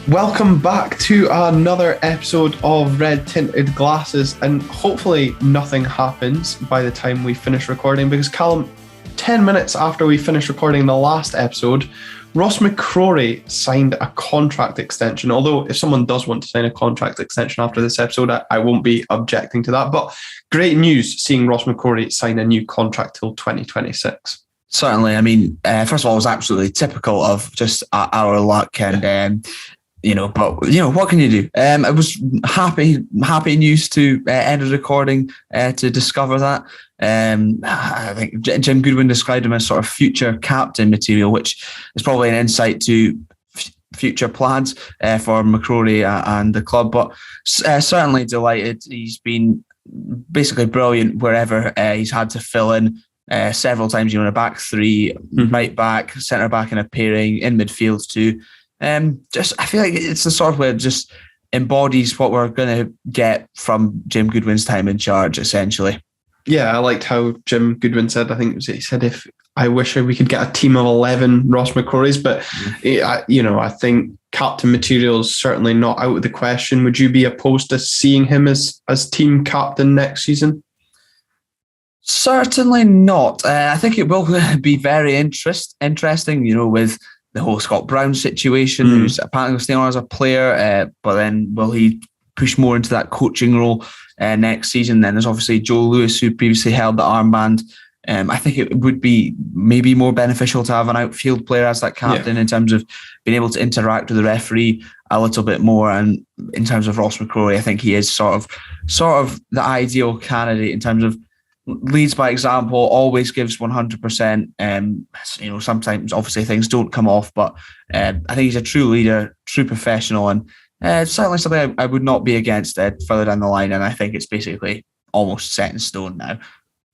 Welcome back to another episode of Red Tinted Glasses, and hopefully nothing happens by the time we finish recording, because Callum, 10 minutes after we finished recording the last episode, Ross McCrorie signed a contract extension. Although if someone does want to sign a contract extension after this episode, I won't be objecting to that. But great news seeing Ross McCrorie sign a new contract till 2026. Certainly. I mean, first of all, it was absolutely typical of just our luck, and what can you do? It was happy news to end the recording to discover that. I think Jim Goodwin described him as sort of future captain material, which is probably an insight to future plans for McCrorie and the club. But certainly delighted. He's been basically brilliant wherever he's had to fill in. Several times, in a back three, right back, centre back in a pairing, in midfield too. I feel like it's the sort of where it just embodies what we're going to get from Jim Goodwin's time in charge, essentially. Yeah, I liked how Jim Goodwin said, he said, if I wish we could get a team of 11 Ross McCrories, but I think captain material is certainly not out of the question. Would you be opposed to seeing him as team captain next season? Certainly not. I think it will be very interesting, with the whole Scott Brown situation, who's apparently staying on as a player, but then will he push more into that coaching role next season? Then there's obviously Joe Lewis, who previously held the armband. I think it would be maybe more beneficial to have an outfield player as that captain in terms of being able to interact with the referee a little bit more. And in terms of Ross McCrorie, I think he is sort of the ideal candidate in terms of leads by example, always gives 100%. Sometimes obviously things don't come off, but I think he's a true leader, true professional, and certainly something I would not be against further down the line. And I think it's basically almost set in stone now.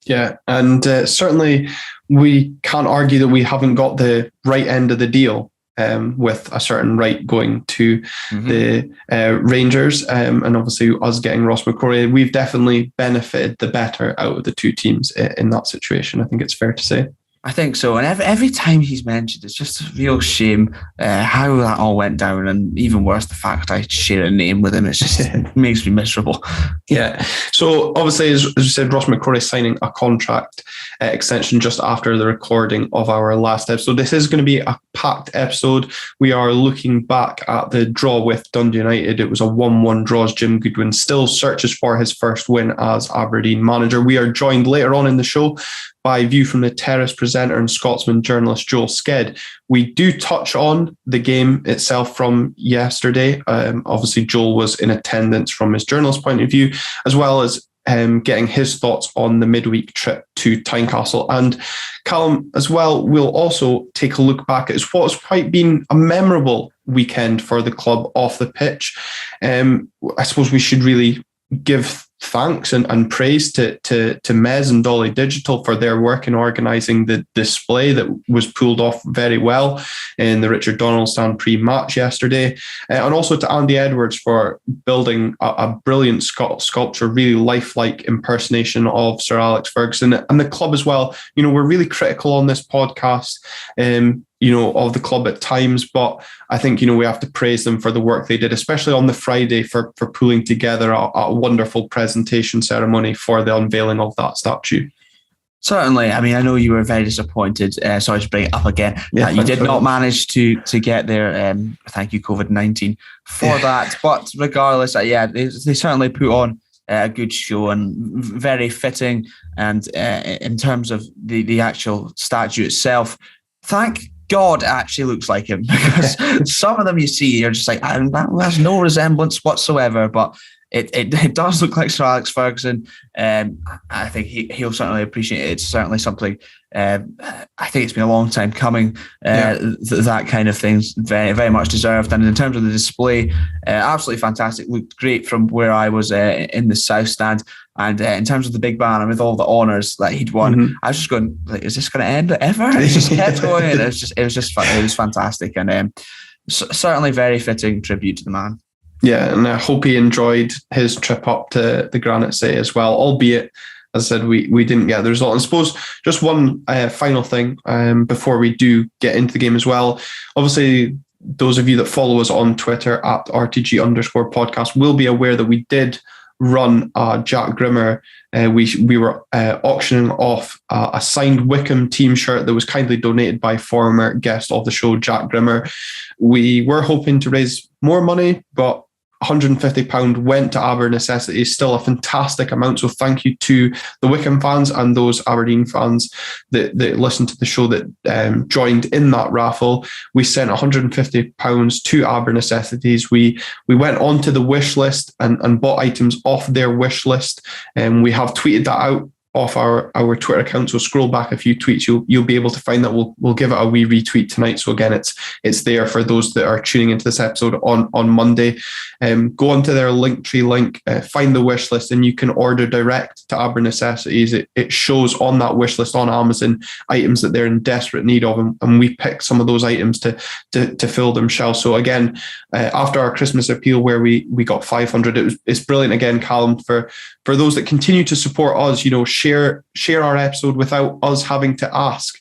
Yeah, and certainly we can't argue that we haven't got the right end of the deal. With a certain right going to the Rangers, and obviously us getting Ross McCrorie, we've definitely benefited the better out of the two teams in that situation. I think it's fair to say. I think so. And every time he's mentioned, it's just a real shame how that all went down. And even worse, the fact I share a name with him, it makes me miserable. Yeah. So obviously, as you said, Ross McCrorie signing a contract extension just after the recording of our last episode. This is going to be a packed episode. We are looking back at the draw with Dundee United. It was a 1-1 draw as Jim Goodwin still searches for his first win as Aberdeen manager. We are joined later on in the show by View from the Terrace presenter and Scotsman journalist Joel Sked. We do touch on the game itself from yesterday. Obviously, Joel was in attendance from his journalist point of view, as well as getting his thoughts on the midweek trip to Tynecastle. And Callum, as well, we'll also take a look back at what's quite been a memorable weekend for the club off the pitch. I suppose we should really give thanks and praise to Mez and Dolly Digital for their work in organising the display that was pulled off very well in the Richard Donald stand pre-match yesterday, and also to Andy Edwards for building a brilliant sculpture, really lifelike impersonation of Sir Alex Ferguson, and the club as well. We're really critical on this podcast of the club at times, but I think, we have to praise them for the work they did, especially on the Friday for pulling together a wonderful presentation ceremony for the unveiling of that statue. Certainly. I mean, I know you were very disappointed. Sorry to bring it up again. You did not manage to get there. Thank you, COVID-19, for that. But regardless, they certainly put on a good show and very fitting. And in terms of the actual statue itself, thank God it actually looks like him, because some of them you see, you're just like, that has no resemblance whatsoever, but it does look like Sir Alex Ferguson. I think he'll certainly appreciate it. It's certainly something, I think it's been a long time coming. That kind of thing's very, very much deserved. And in terms of the display, absolutely fantastic. Looked great from where I was in the South Stand. And in terms of the big banner with all the honours that he'd won, I was just going, is this going to end ever? It just kept going. It was just fun. It was fantastic. And certainly very fitting tribute to the man. Yeah, and I hope he enjoyed his trip up to the Granite City as well, albeit, as I said, we didn't get the result. And I suppose just one final thing before we do get into the game as well. Obviously, those of you that follow us on Twitter at RTG_podcast will be aware that we did run Jack Grimmer. We were auctioning off a signed Wickham team shirt that was kindly donated by former guest of the show, Jack Grimmer. We were hoping to raise more money, but £150 went to Aber Necessities, still a fantastic amount. So thank you to the Wickham fans and those Aberdeen fans that listened to the show that joined in that raffle. We sent £150 to Aber Necessities. We went onto the wish list and bought items off their wish list, and we have tweeted that out off our Twitter account. So scroll back a few tweets, you'll be able to find that. We'll give it a wee retweet tonight. So again, it's there for those that are tuning into this episode on Monday. Go onto their Linktree link, find the wish list, and you can order direct to Aber Necessities. It shows on that wish list on Amazon items that they're in desperate need of, and we picked some of those items to fill them shelves. So again, after our Christmas appeal where we got 500, it's brilliant again, Callum, for those that continue to support us. Share our episode without us having to ask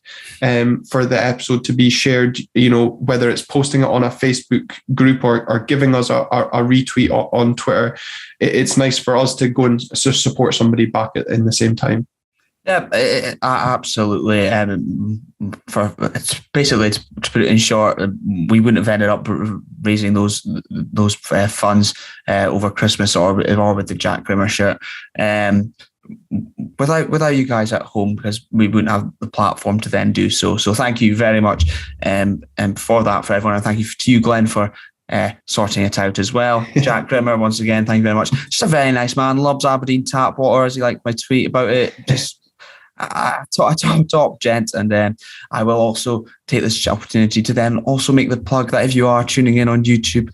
for the episode to be shared, whether it's posting it on a Facebook group or giving us a retweet on Twitter. It's nice for us to go and support somebody back in the same time. Yeah, absolutely. It's basically, to put it in short, we wouldn't have ended up raising those funds over Christmas or with the Jack Grimmer shirt without you guys at home, because we wouldn't have the platform to then do so. So thank you very much for that, for everyone, and thank you to you, Glenn, for sorting it out as well. Jack Grimmer, once again, thank you very much. Just a very nice man, loves Aberdeen tap water, as he liked my tweet about it. Just a top gent. And I will also take this opportunity to then also make the plug that if you are tuning in on YouTube,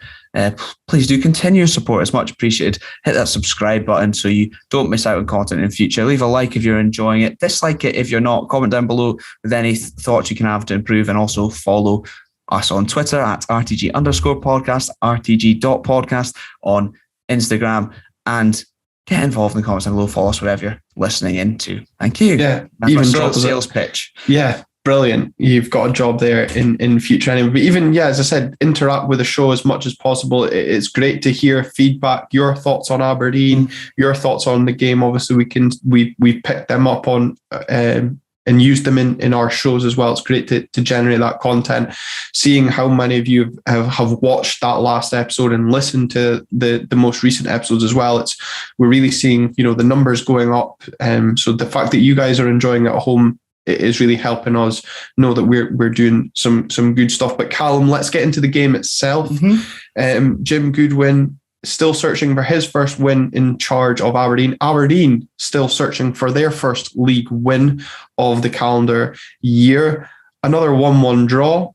please do continue to support. It's much appreciated. Hit that subscribe button so you don't miss out on content in future. Leave a like if you're enjoying it, dislike it if you're not. Comment down below with any thoughts you can have to improve, and also follow us on Twitter at RTG_podcast, RTG.podcast on Instagram, and get involved in the comments down below. Follow us wherever you're listening into. Thank you. Yeah, that's even my sales pitch. Yeah, brilliant. You've got a job there in future anyway. But even, as I said, interact with the show as much as possible. It's great to hear feedback, your thoughts on Aberdeen, your thoughts on the game. Obviously, we picked them up on and use them in our shows as well. It's great to generate that content. Seeing how many of you have watched that last episode and listened to the most recent episodes as well. We're really seeing the numbers going up. So the fact that you guys are enjoying it at home, it is really helping us know that we're doing some good stuff. But Callum, let's get into the game itself. Jim Goodwin still searching for his first win in charge of Aberdeen. Aberdeen still searching for their first league win of the calendar year. Another 1-1 draw.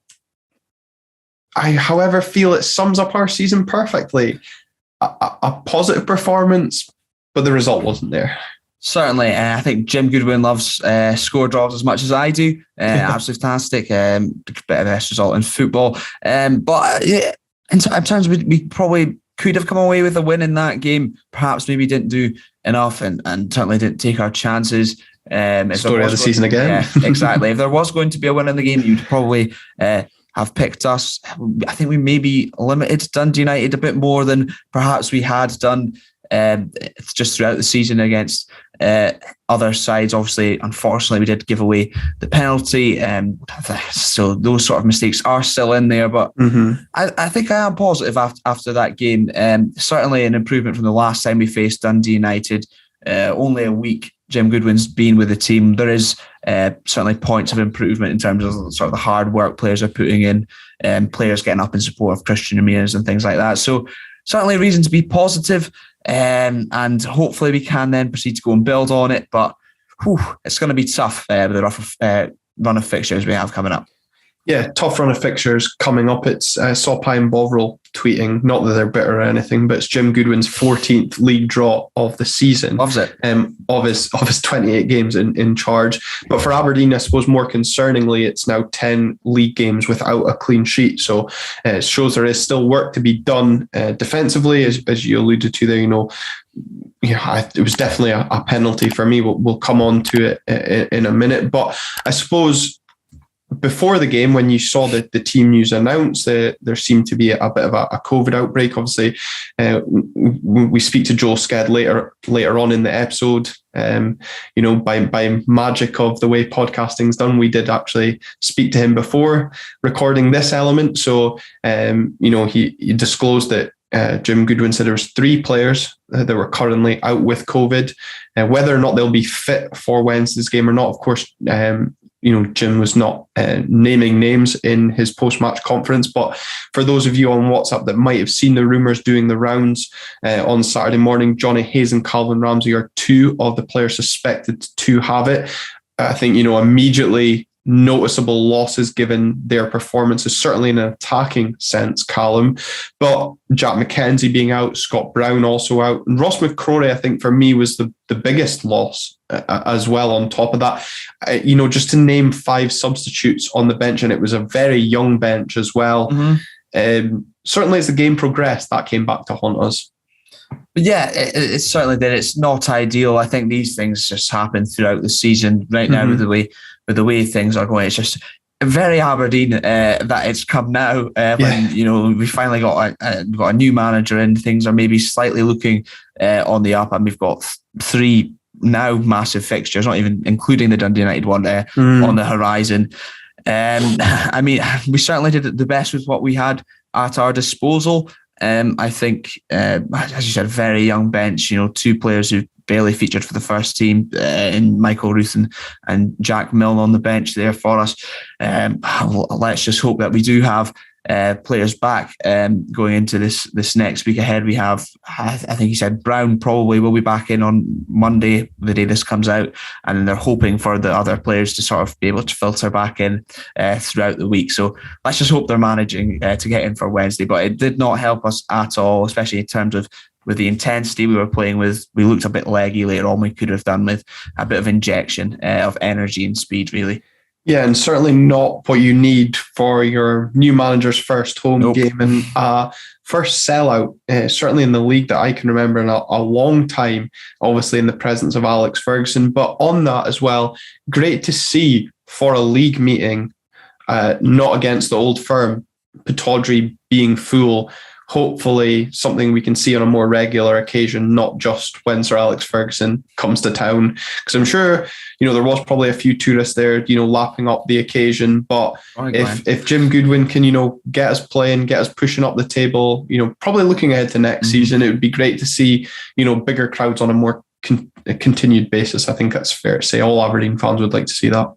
I, however, feel it sums up our season perfectly. A positive performance, but the result wasn't there. Certainly, I think Jim Goodwin loves score draws as much as I do. Absolutely fantastic. Bit of the best result in football. But in terms of, we probably could have come away with a win in that game. Perhaps maybe didn't do enough and certainly didn't take our chances. Story of the season again. Yeah, exactly. If there was going to be a win in the game, you'd probably have picked us. I think we maybe limited Dundee United a bit more than perhaps we had done just throughout the season against other sides. Obviously, unfortunately, we did give away the penalty. So those sort of mistakes are still in there. But I think I am positive after that game. Certainly an improvement from the last time we faced Dundee United. Only a week Jim Goodwin's been with the team. There is certainly points of improvement in terms of sort of the hard work players are putting in, players getting up in support of Christian Ramirez and things like that. So certainly a reason to be positive. And hopefully we can then proceed to go and build on it. But it's going to be tough with the rough run of fixtures we have coming up. Yeah, tough run of fixtures coming up. It's Sopai and Bovril tweeting, not that they're bitter or anything, but it's Jim Goodwin's 14th league draw of the season. Loves it. Of his 28 games in charge. But for Aberdeen, I suppose more concerningly, it's now 10 league games without a clean sheet. So it shows there is still work to be done defensively, as you alluded to there. It was definitely a penalty for me. We'll come on to it in a minute. But I suppose before the game, when you saw the team news announced, there seemed to be a bit of a COVID outbreak. Obviously, we speak to Joe Sked later on in the episode. By magic of the way podcasting's done, we did actually speak to him before recording this element. So, he disclosed that Jim Goodwin said there was 3 players that were currently out with COVID. Whether or not they'll be fit for Wednesday's game or not, of course, Jim was not naming names in his post-match conference. But for those of you on WhatsApp that might have seen the rumours doing the rounds on Saturday morning, Johnny Hayes and Calvin Ramsey are 2 of the players suspected to have it. I think, immediately noticeable losses given their performances, certainly in an attacking sense, Callum. But Jack McKenzie being out, Scott Brown also out. And Ross McCrorie, I think, for me, was the biggest loss as well on top of that. Just to name 5 substitutes on the bench, and it was a very young bench as well. Certainly as the game progressed, that came back to haunt us. But yeah, it certainly did. It's not ideal. I think these things just happen throughout the season right now with the way things are going. It's just very Aberdeen that it's come now when we finally got a new manager in. Things are maybe slightly looking on the up, and we've got 3 now massive fixtures, not even including the Dundee United one on the horizon. We certainly did the best with what we had at our disposal. I think, as you said, very young bench. 2 players who barely featured for the first team in Michael Ruth and Jack Milne on the bench there for us. Let's just hope that we do have players back going into this next week ahead. We have, I think he said, Brown probably will be back in on Monday, the day this comes out, and they're hoping for the other players to sort of be able to filter back in throughout the week. So let's just hope they're managing to get in for Wednesday. But it did not help us at all, especially in terms of with the intensity we were playing with. We looked a bit leggy later on. We could have done with a bit of injection of energy and speed, really. Yeah, and certainly not what you need for your new manager's first home game and first sellout, certainly in the league that I can remember in a long time, obviously in the presence of Alex Ferguson. But on that as well, great to see for a league meeting, not against the old firm, Pittodrie being full. Hopefully something we can see on a more regular occasion, not just when Sir Alex Ferguson comes to town. Because I'm sure, there was probably a few tourists there, lapping up the occasion. But if Jim Goodwin can, get us playing, get us pushing up the table, probably looking ahead to next season, it would be great to see, bigger crowds on a more continued basis. I think that's fair to say. All Aberdeen fans would like to see that.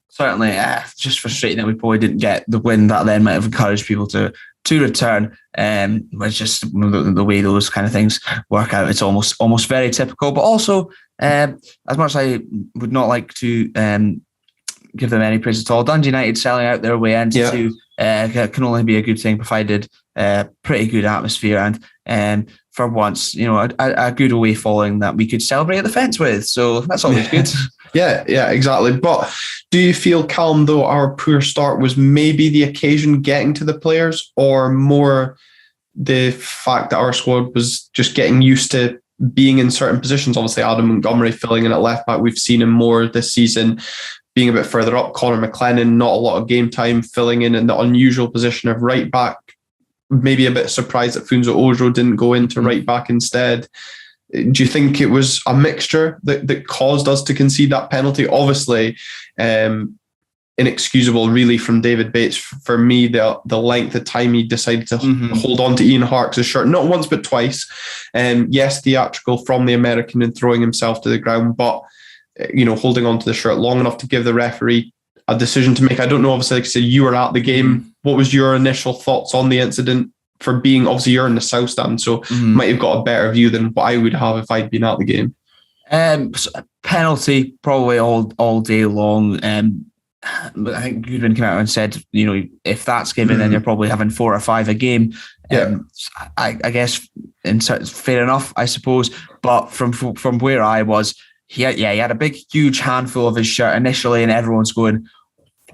Certainly, just frustrating that we probably didn't get the win that then might have encouraged people to return. It's just the way those kind of things work out. It's almost very typical. But also, as much as I would not like to give them any praise at all, Dundee United selling out their way into can only be a good thing, provided pretty good atmosphere and for once, a good away following that we could celebrate at the fence with. So that's always good. Yeah, exactly. But do you feel, Calum, though, our poor start was maybe the occasion getting to the players, or more the fact that our squad was just getting used to being in certain positions? Obviously, Adam Montgomery filling in at left back. We've seen him more this season, being a bit further up. Conor McLennan, not a lot of game time, filling in the unusual position of right back. Maybe a bit surprised that Funso Ojo didn't go into right back instead. Do you think it was a mixture that caused us to concede that penalty? Obviously, inexcusable really from David Bates. For me, the length of time he decided to hold on to Ian Harkes' shirt, not once but twice. Yes, theatrical from the American and throwing himself to the ground, but holding on to the shirt long enough to give the referee a decision to make. I don't know, obviously, like I said, you were at the game. What was your initial thoughts on the incident? For being, obviously, you're in the south stand, so might have got a better view than what I would have if I'd been at the game. Penalty probably all day long. But I think Goodwin came out and said, if that's given, then you're probably having 4 or 5 a game. I guess fair enough, I suppose. But from where I was, he had a big, huge handful of his shirt initially, and everyone's going,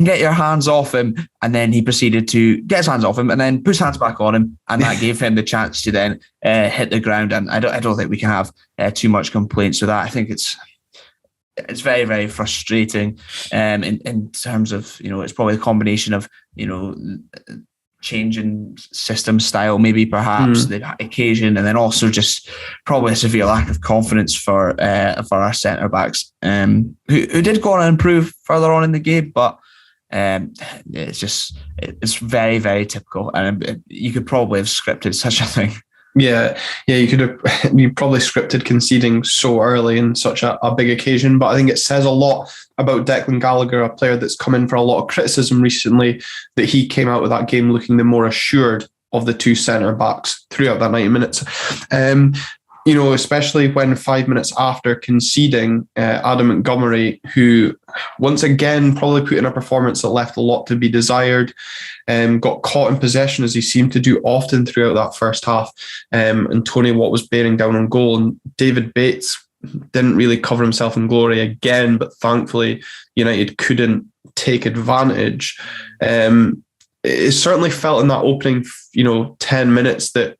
get your hands off him, and then he proceeded to get his hands off him and then put his hands back on him, and that gave him the chance to then hit the ground. And I don't think we can have too much complaints with that. I think it's it's very, very frustrating in terms of, it's probably a combination of, changing system style, maybe perhaps the occasion, and then also just probably a severe lack of confidence for our centre backs, who did go on and improve further on in the game, but it's very, very typical, and you could probably have scripted such a thing. Yeah, you probably scripted conceding so early in such a big occasion, but I think it says a lot about Declan Gallagher, a player that's come in for a lot of criticism recently, that he came out of that game looking the more assured of the two centre-backs throughout that 90 minutes. Especially when 5 minutes after conceding, Adam Montgomery, who once again probably put in a performance that left a lot to be desired, got caught in possession as he seemed to do often throughout that first half, and Tony Watt was bearing down on goal, and David Bates didn't really cover himself in glory again, but thankfully United couldn't take advantage. It certainly felt in that opening 10 minutes that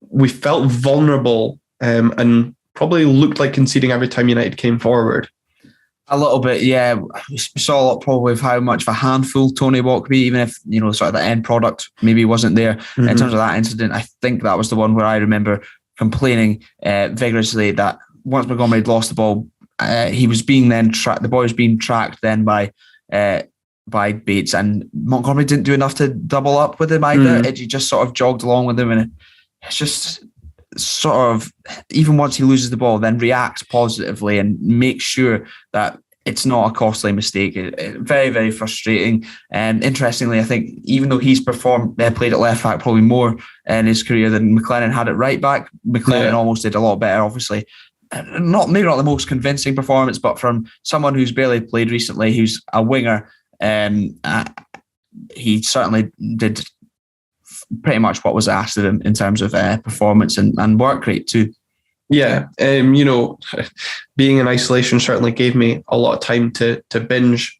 we felt vulnerable, and probably looked like conceding every time United came forward. A little bit, yeah. We saw a lot probably of how much of a handful Tony Watt could be, even if, sort of the end product maybe wasn't there. In terms of that incident, I think that was the one where I remember complaining vigorously that once Montgomery had lost the ball, he was being then tracked. The boy was being tracked then by Bates, and Montgomery didn't do enough to double up with him either. He just sort of jogged along with him, and it's just sort of, even once he loses the ball, then react positively and make sure that it's not a costly mistake. Very, very frustrating. And interestingly, I think even though he's played at left back probably more in his career than McLennan had at right back, McLennan almost did a lot better, obviously. Maybe not the most convincing performance, but from someone who's barely played recently, who's a winger, he certainly did pretty much what was asked of him in terms of performance and work rate too. Yeah, being in isolation certainly gave me a lot of time to binge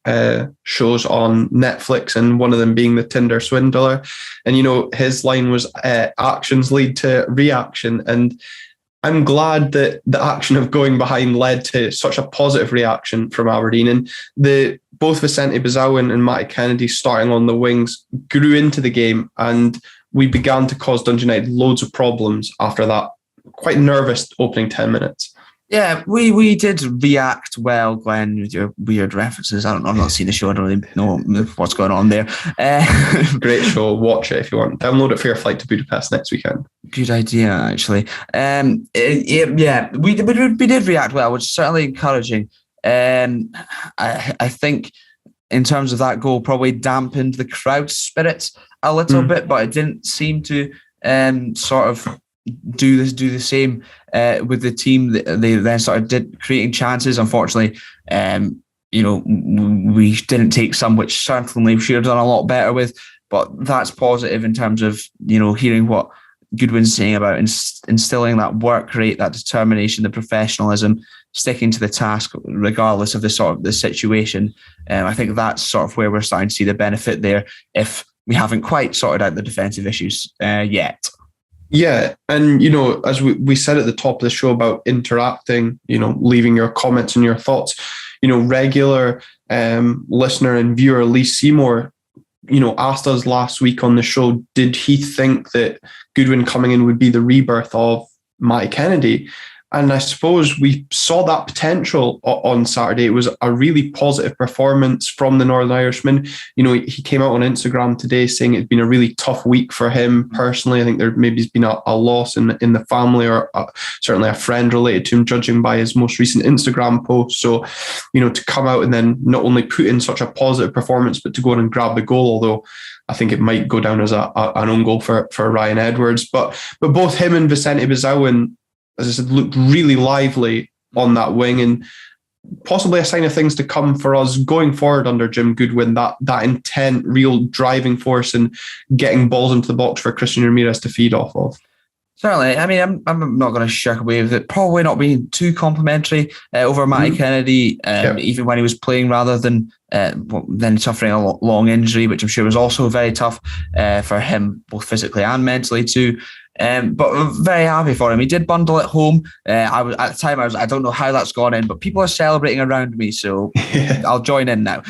shows on Netflix, and one of them being The Tinder Swindler. And, his line was actions lead to reaction. And I'm glad that the action of going behind led to such a positive reaction from Aberdeen. And both Vicente Bazawin and Matty Kennedy starting on the wings grew into the game, and we began to cause Dundee United loads of problems after that quite nervous opening 10 minutes. Yeah, we did react well, Glenn, with your weird references. I've not seen the show. I don't really know what's going on there. Great show. Watch it if you want. Download it for your flight to Budapest next weekend. Good idea, actually. We did react well, which is certainly encouraging. I think in terms of that goal, probably dampened the crowd's spirits a little bit, but it didn't seem to sort of do the same with the team. They then started creating chances. Unfortunately, we didn't take some, which certainly we should have done a lot better with. But that's positive in terms of hearing what Goodwin's saying about instilling that work rate, that determination, the professionalism, sticking to the task regardless of the situation. I think that's sort of where we're starting to see the benefit there, if we haven't quite sorted out the defensive issues yet. Yeah, and as we said at the top of the show about interacting, leaving your comments and your thoughts, regular listener and viewer Lee Seymour, asked us last week on the show, did he think that Goodwin coming in would be the rebirth of Matty Kennedy? And I suppose we saw that potential on Saturday. It was a really positive performance from the Northern Irishman. He came out on Instagram today saying it'd been a really tough week for him personally. I think there maybe has been a loss in the family, or certainly a friend related to him, judging by his most recent Instagram post. So, to come out and then not only put in such a positive performance, but to go on and grab the goal, although I think it might go down as an own goal for Ryan Edwards. But both him and Vicente Bazawin, as I said, looked really lively on that wing, and possibly a sign of things to come for us going forward under Jim Goodwin, that intent, real driving force and getting balls into the box for Christian Ramirez to feed off of. Certainly. I mean, I'm not going to shirk away with it. Probably not being too complimentary over Matty Kennedy, even when he was playing, rather than suffering a long injury, which I'm sure was also very tough for him, both physically and mentally too. But I'm very happy for him. He did bundle it home. I was at the time. I don't know how that's gone in, but people are celebrating around me, so I'll join in now.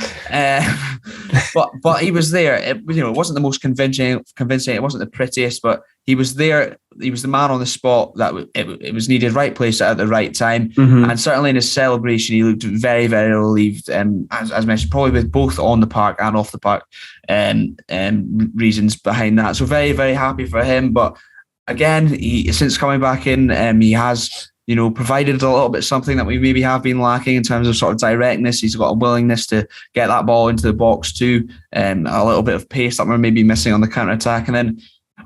But he was there. It wasn't the most convincing. It wasn't the prettiest, but he was there. He was the man on the spot that it was needed. Right place at the right time, and certainly in his celebration, he looked very, very relieved. As mentioned, probably with both on the park and off the park, reasons behind that. So very, very happy for him. But again, since coming back in, he has provided a little bit something that we maybe have been lacking in terms of sort of directness. He's got a willingness to get that ball into the box too, a little bit of pace that we're maybe missing on the counter attack, and then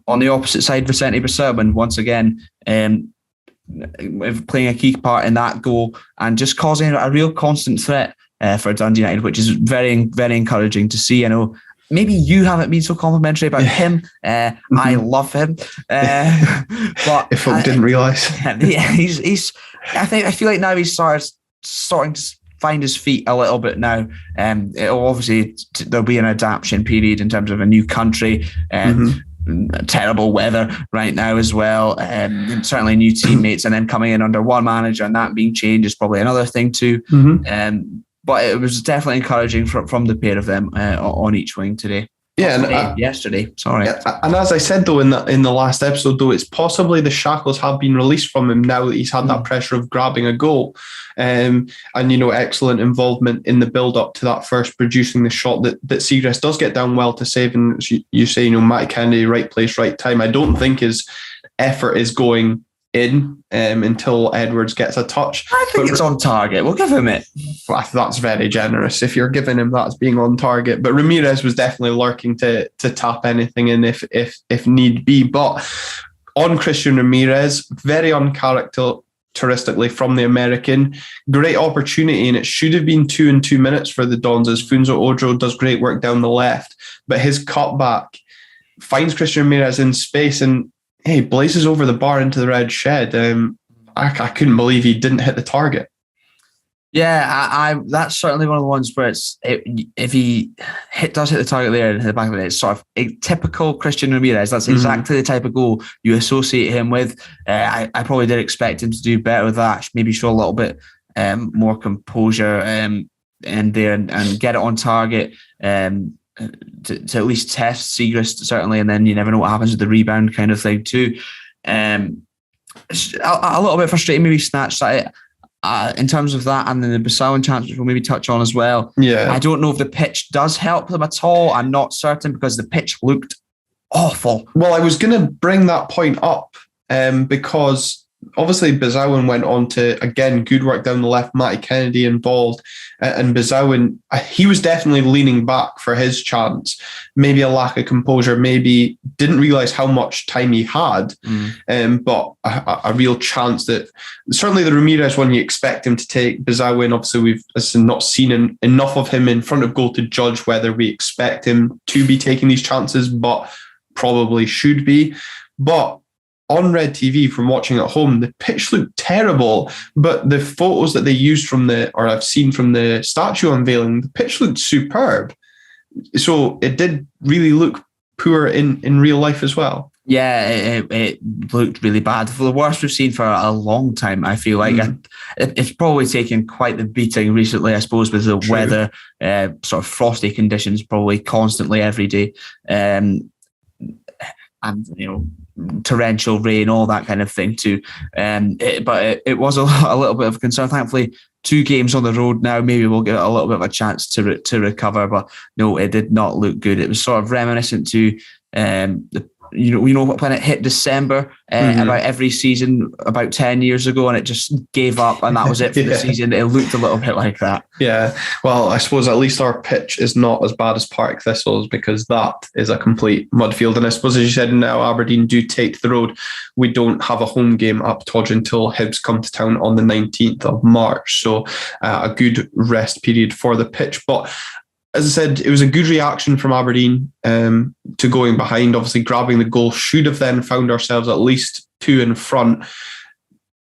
on the opposite side, Vicente Berserban, once again, playing a key part in that goal and just causing a real constant threat for Dundee United, which is very, very encouraging to see. I know maybe you haven't been so complimentary about him. I love him, but if folk didn't realise, he's. I feel like now he's starting to find his feet a little bit now. It'll obviously there'll be an adaptation period in terms of a new country. Terrible weather right now as well, and certainly new teammates, and then coming in under one manager and that being changed is probably another thing too. But it was definitely encouraging from the pair of them on each wing today. Yesterday. Sorry. And as I said though in the last episode though, it's possibly the shackles have been released from him now that he's had that pressure of grabbing a goal, and excellent involvement in the build up to that first, producing the shot that Seagrass does get down well to save. And you say Matty Kennedy, right place, right time. I don't think his effort is going in until Edwards gets a touch. I think it's on target. We'll give him it. That's very generous if you're giving him that as being on target. But Ramirez was definitely lurking to tap anything in if need be. But on Christian Ramirez, very uncharacteristically from the American, great opportunity, and it should have been 2 in 2 minutes for the Dons as Funso Ojo does great work down the left, but his cutback finds Christian Ramirez in space and blazes over the bar into the red shed. I couldn't believe he didn't hit the target. Yeah, that's certainly one of the ones where if he does hit the target there and hit the back of it, it's sort of a typical Christian Ramirez. That's exactly the type of goal you associate him with. I probably did expect him to do better with that, maybe show a little bit more composure in there and get it on target. To at least test Seagrass, certainly, and then you never know what happens with the rebound kind of thing too. A little bit frustrating, maybe snatched at it in terms of that, and then the Bissowan chance, which we'll maybe touch on as well. Yeah, I don't know if the pitch does help them at all. I'm not certain because the pitch looked awful. Well, I was going to bring that point up because obviously Bissowan went on to, again, good work down the left, Matty Kennedy involved, and Bissowan, he was definitely leaning back for his chance, maybe a lack of composure, maybe didn't realise how much time he had, but a real chance that, certainly the Ramirez one you expect him to take. Bissowan, obviously we've not seen enough of him in front of goal to judge whether we expect him to be taking these chances, but probably should be. But on Red TV, from watching at home, the pitch looked terrible, but the photos that they used I've seen from the statue unveiling, the pitch looked superb. So it did really look poor in real life as well. Yeah, it looked really bad. For the worst we've seen for a long time, I feel like. It's probably taken quite the beating recently, I suppose, with the weather, sort of frosty conditions probably constantly every day. And torrential rain, all that kind of thing too. But it was a little bit of a concern. Thankfully, 2 games on the road now, maybe we'll get a little bit of a chance to recover. But no, it did not look good. It was sort of reminiscent to when it hit December about every season about 10 years ago, and it just gave up, and that was it for the season. It looked a little bit like that. Yeah, well, I suppose at least our pitch is not as bad as Partick Thistle's, because that is a complete mud field. And I suppose, as you said, now Aberdeen do take the road. We don't have a home game up Todge until Hibs come to town on the 19th of March. So a good rest period for the pitch. But as I said, it was a good reaction from Aberdeen to going behind. Obviously, grabbing the goal, should have then found ourselves at least 2 in front.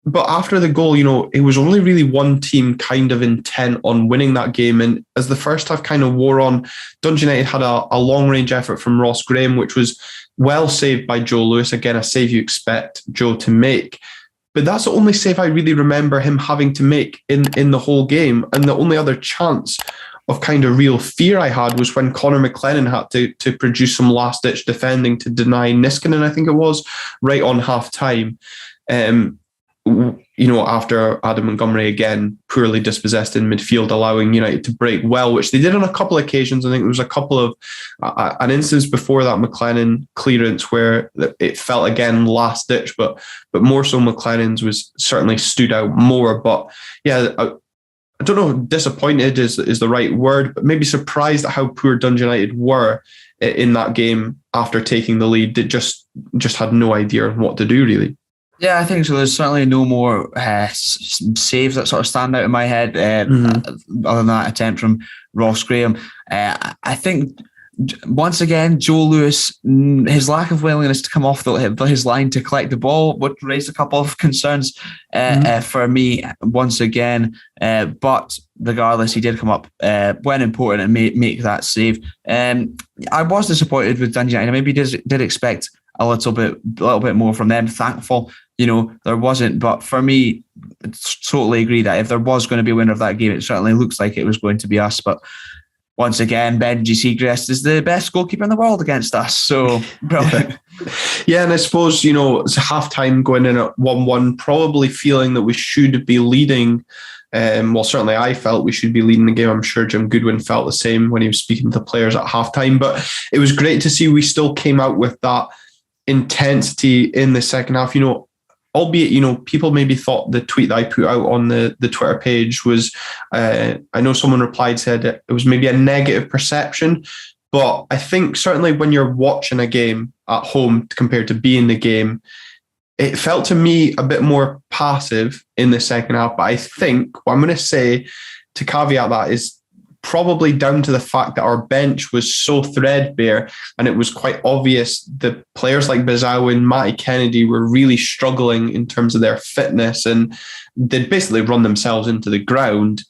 But after the goal, it was only really one team kind of intent on winning that game. And as the first half kind of wore on, Dundee United had a long-range effort from Ross Graham, which was Well saved by Joe Lewis. Again, a save you expect Joe to make. But that's the only save I really remember him having to make in the whole game. And the only other chance of kind of real fear I had was when Connor McLennan had to produce some last-ditch defending to deny Niskanen, I think it was, right on half-time. After Adam Montgomery again poorly dispossessed in midfield, allowing United to break well, which they did on a couple of occasions. I think there was a couple of an instance before that McLennan clearance where it felt again last ditch, but more so McLennan's was certainly stood out more. But yeah, I don't know, disappointed is the right word, but maybe surprised at how poor Dundee United were in that game after taking the lead. They just had no idea what to do, really. Yeah, I think so. There's certainly no more saves that sort of stand out in my head other than that attempt from Ross Graham. I think, once again, Joe Lewis, his lack of willingness to come off his line to collect the ball would raise a couple of concerns for me once again. But regardless, he did come up when important and make that save. I was disappointed with Dundee United. I maybe did expect a little bit more from them. Thankful, there wasn't. But for me, I totally agree that if there was going to be a winner of that game, it certainly looks like it was going to be us. But once again, Benji Segrest is the best goalkeeper in the world against us. So, brilliant. Yeah, and I suppose, it's half-time going in at 1-1, probably feeling that we should be leading. Certainly I felt we should be leading the game. I'm sure Jim Goodwin felt the same when he was speaking to the players at half-time. But it was great to see we still came out with that intensity in the second half, albeit, people maybe thought the tweet that I put out on the Twitter page was, I know someone replied, said it was maybe a negative perception, but I think certainly when you're watching a game at home compared to being the game, it felt to me a bit more passive in the second half. But I think what I'm going to say to caveat that is probably down to the fact that our bench was so threadbare and it was quite obvious the players like Bazau and Matty Kennedy were really struggling in terms of their fitness and they'd basically run themselves into the ground.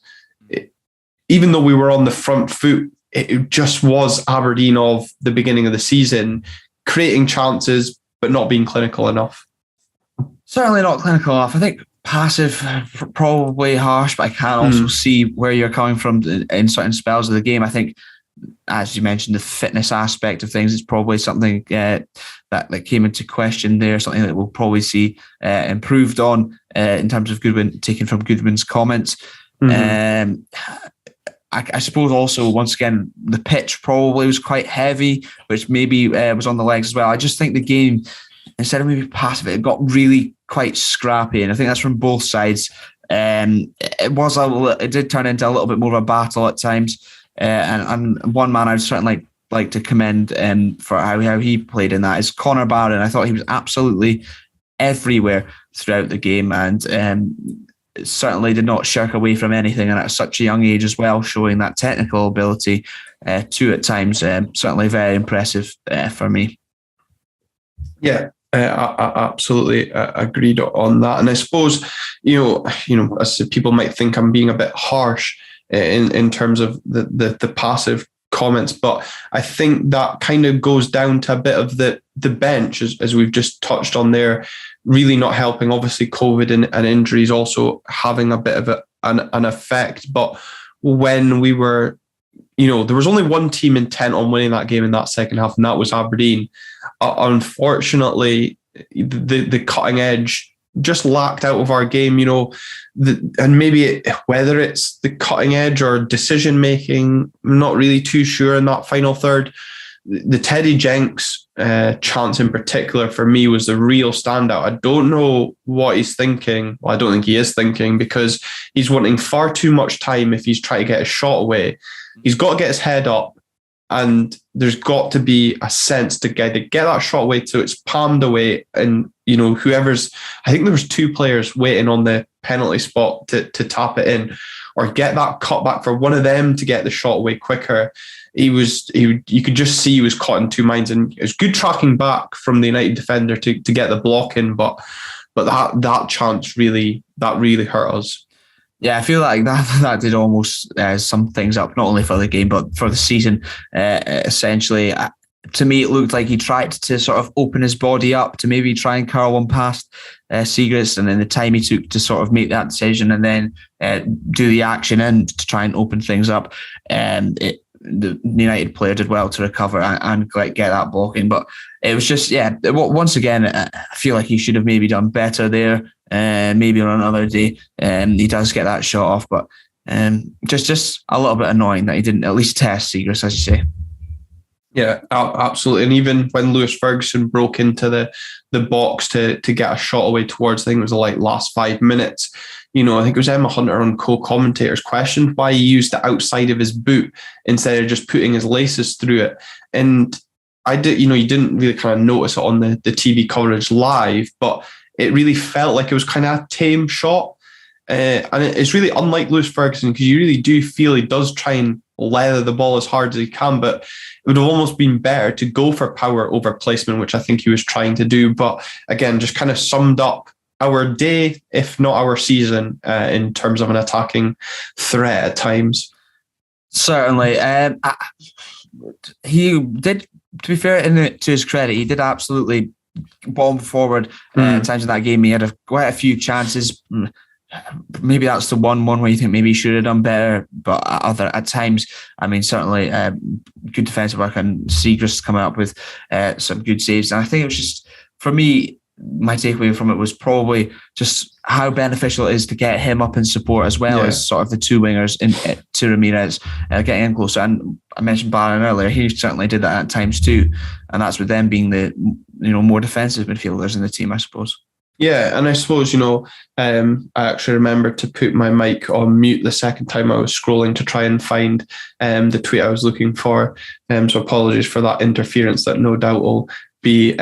Even though we were on the front foot, it just was Aberdeen of the beginning of the season, creating chances but not being clinical enough. Certainly not clinical enough. I think passive, probably harsh, but I can also see where you're coming from in certain spells of the game. I think, as you mentioned, the fitness aspect of things is probably something that came into question there, something that we'll probably see improved on in terms of Goodwin, taken from Goodwin's comments. I suppose also, once again, the pitch probably was quite heavy, which maybe was on the legs as well. I just think the game, instead of maybe passive, it got really quite scrappy, and I think that's from both sides. It did turn into a little bit more of a battle at times, and one man I'd certainly like to commend for how he played in that is Connor Barron. I thought he was absolutely everywhere throughout the game, and certainly did not shirk away from anything, and at such a young age as well, showing that technical ability too at times. Certainly very impressive for me. Yeah. I absolutely agreed on that, and I suppose as people might think I'm being a bit harsh in terms of the passive comments, but I think that kind of goes down to a bit of the bench as we've just touched on there, really not helping. Obviously, COVID and injuries also having a bit of an effect. But when we were, there was only one team intent on winning that game in that second half, and that was Aberdeen. Unfortunately, the cutting edge just lacked out of our game, and maybe whether it's the cutting edge or decision making, I'm not really too sure in that final third. The Teddy Jenks chance in particular for me was the real standout. I don't know what he's thinking. Well, I don't think he is thinking, because he's wanting far too much time if he's trying to get a shot away. He's got to get his head up, and there's got to be a sense to get that shot away so it's palmed away. And, I think there was two players waiting on the penalty spot to tap it in, or get that cut back for one of them to get the shot away quicker. You could just see he was caught in two minds, and it was good tracking back from the United defender to get the block in. But that chance really hurt us. Yeah, I feel like that did almost sum things up, not only for the game, but for the season, essentially. to me, it looked like he tried to sort of open his body up to maybe try and curl one past Siegrist, and then the time he took to sort of make that decision and then do the action in to try and open things up. The United player did well to recover and get that blocking, but it was just, once again, I feel like he should have maybe done better there, maybe on another day. He does get that shot off, but just a little bit annoying that he didn't at least test Siegrist, as you say. Yeah, absolutely. And even when Lewis Ferguson broke into the box to get a shot away towards, I think it was like last 5 minutes, I think it was Emma Hunter on co-commentators questioned why he used the outside of his boot instead of just putting his laces through it. And I did, you didn't really kind of notice it on the TV coverage live, but it really felt like it was kind of a tame shot. And it's really unlike Lewis Ferguson, because you really do feel he does try and leather the ball as hard as he can, but it would have almost been better to go for power over placement, which I think he was trying to do. But again, just kind of summed up our day, if not our season, in terms of an attacking threat at times. Certainly. He did, to be fair, to his credit, he did absolutely bomb forward at times in that game. He had quite a few chances. Maybe that's the one where you think maybe he should have done better, but at times, I mean, certainly good defensive work, and Siegrist coming up with some good saves. And I think it was just, for me, my takeaway from it was probably just how beneficial it is to get him up in support, as well as sort of the two wingers to Ramirez getting in closer. And I mentioned Barron earlier; he certainly did that at times too, and that's with them being the more defensive midfielders in the team, I suppose. Yeah, and I suppose, I actually remembered to put my mic on mute the second time I was scrolling to try and find the tweet I was looking for. So apologies for that interference that no doubt will be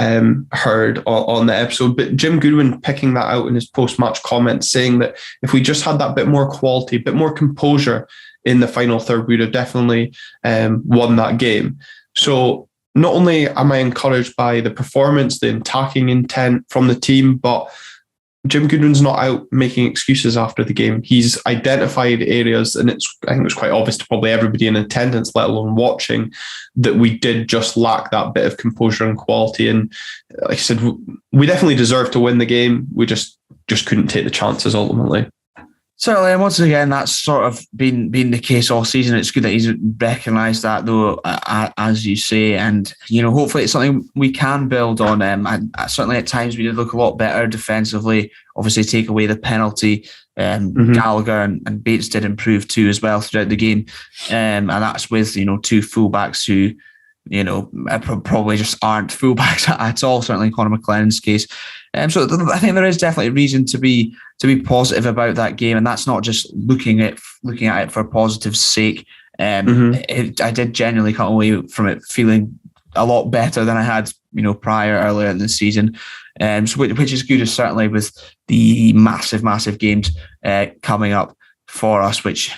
heard on the episode. But Jim Goodwin picking that out in his post-match comments, saying that if we just had that bit more quality, a bit more composure in the final third, we'd have definitely won that game. So not only am I encouraged by the performance, the attacking intent from the team, but Jim Goodwin's not out making excuses after the game. He's identified areas, and I think it was quite obvious to probably everybody in attendance, let alone watching, that we did just lack that bit of composure and quality. And like I said, we definitely deserved to win the game. We just couldn't take the chances ultimately. Certainly, and once again, that's sort of been the case all season. It's good that he's recognised that, though, as you say, and hopefully it's something we can build on. And certainly at times we did look a lot better defensively. Obviously, take away the penalty. Gallagher and Bates did improve too as well throughout the game, and that's with two fullbacks who probably just aren't fullbacks at all. Certainly, Conor McLennan's case. So I think there is definitely reason to be positive about that game, and that's not just looking at it for positive's sake. I did genuinely come away from it feeling a lot better than I had, earlier in the season. Which is good, certainly with the massive games coming up for us, which,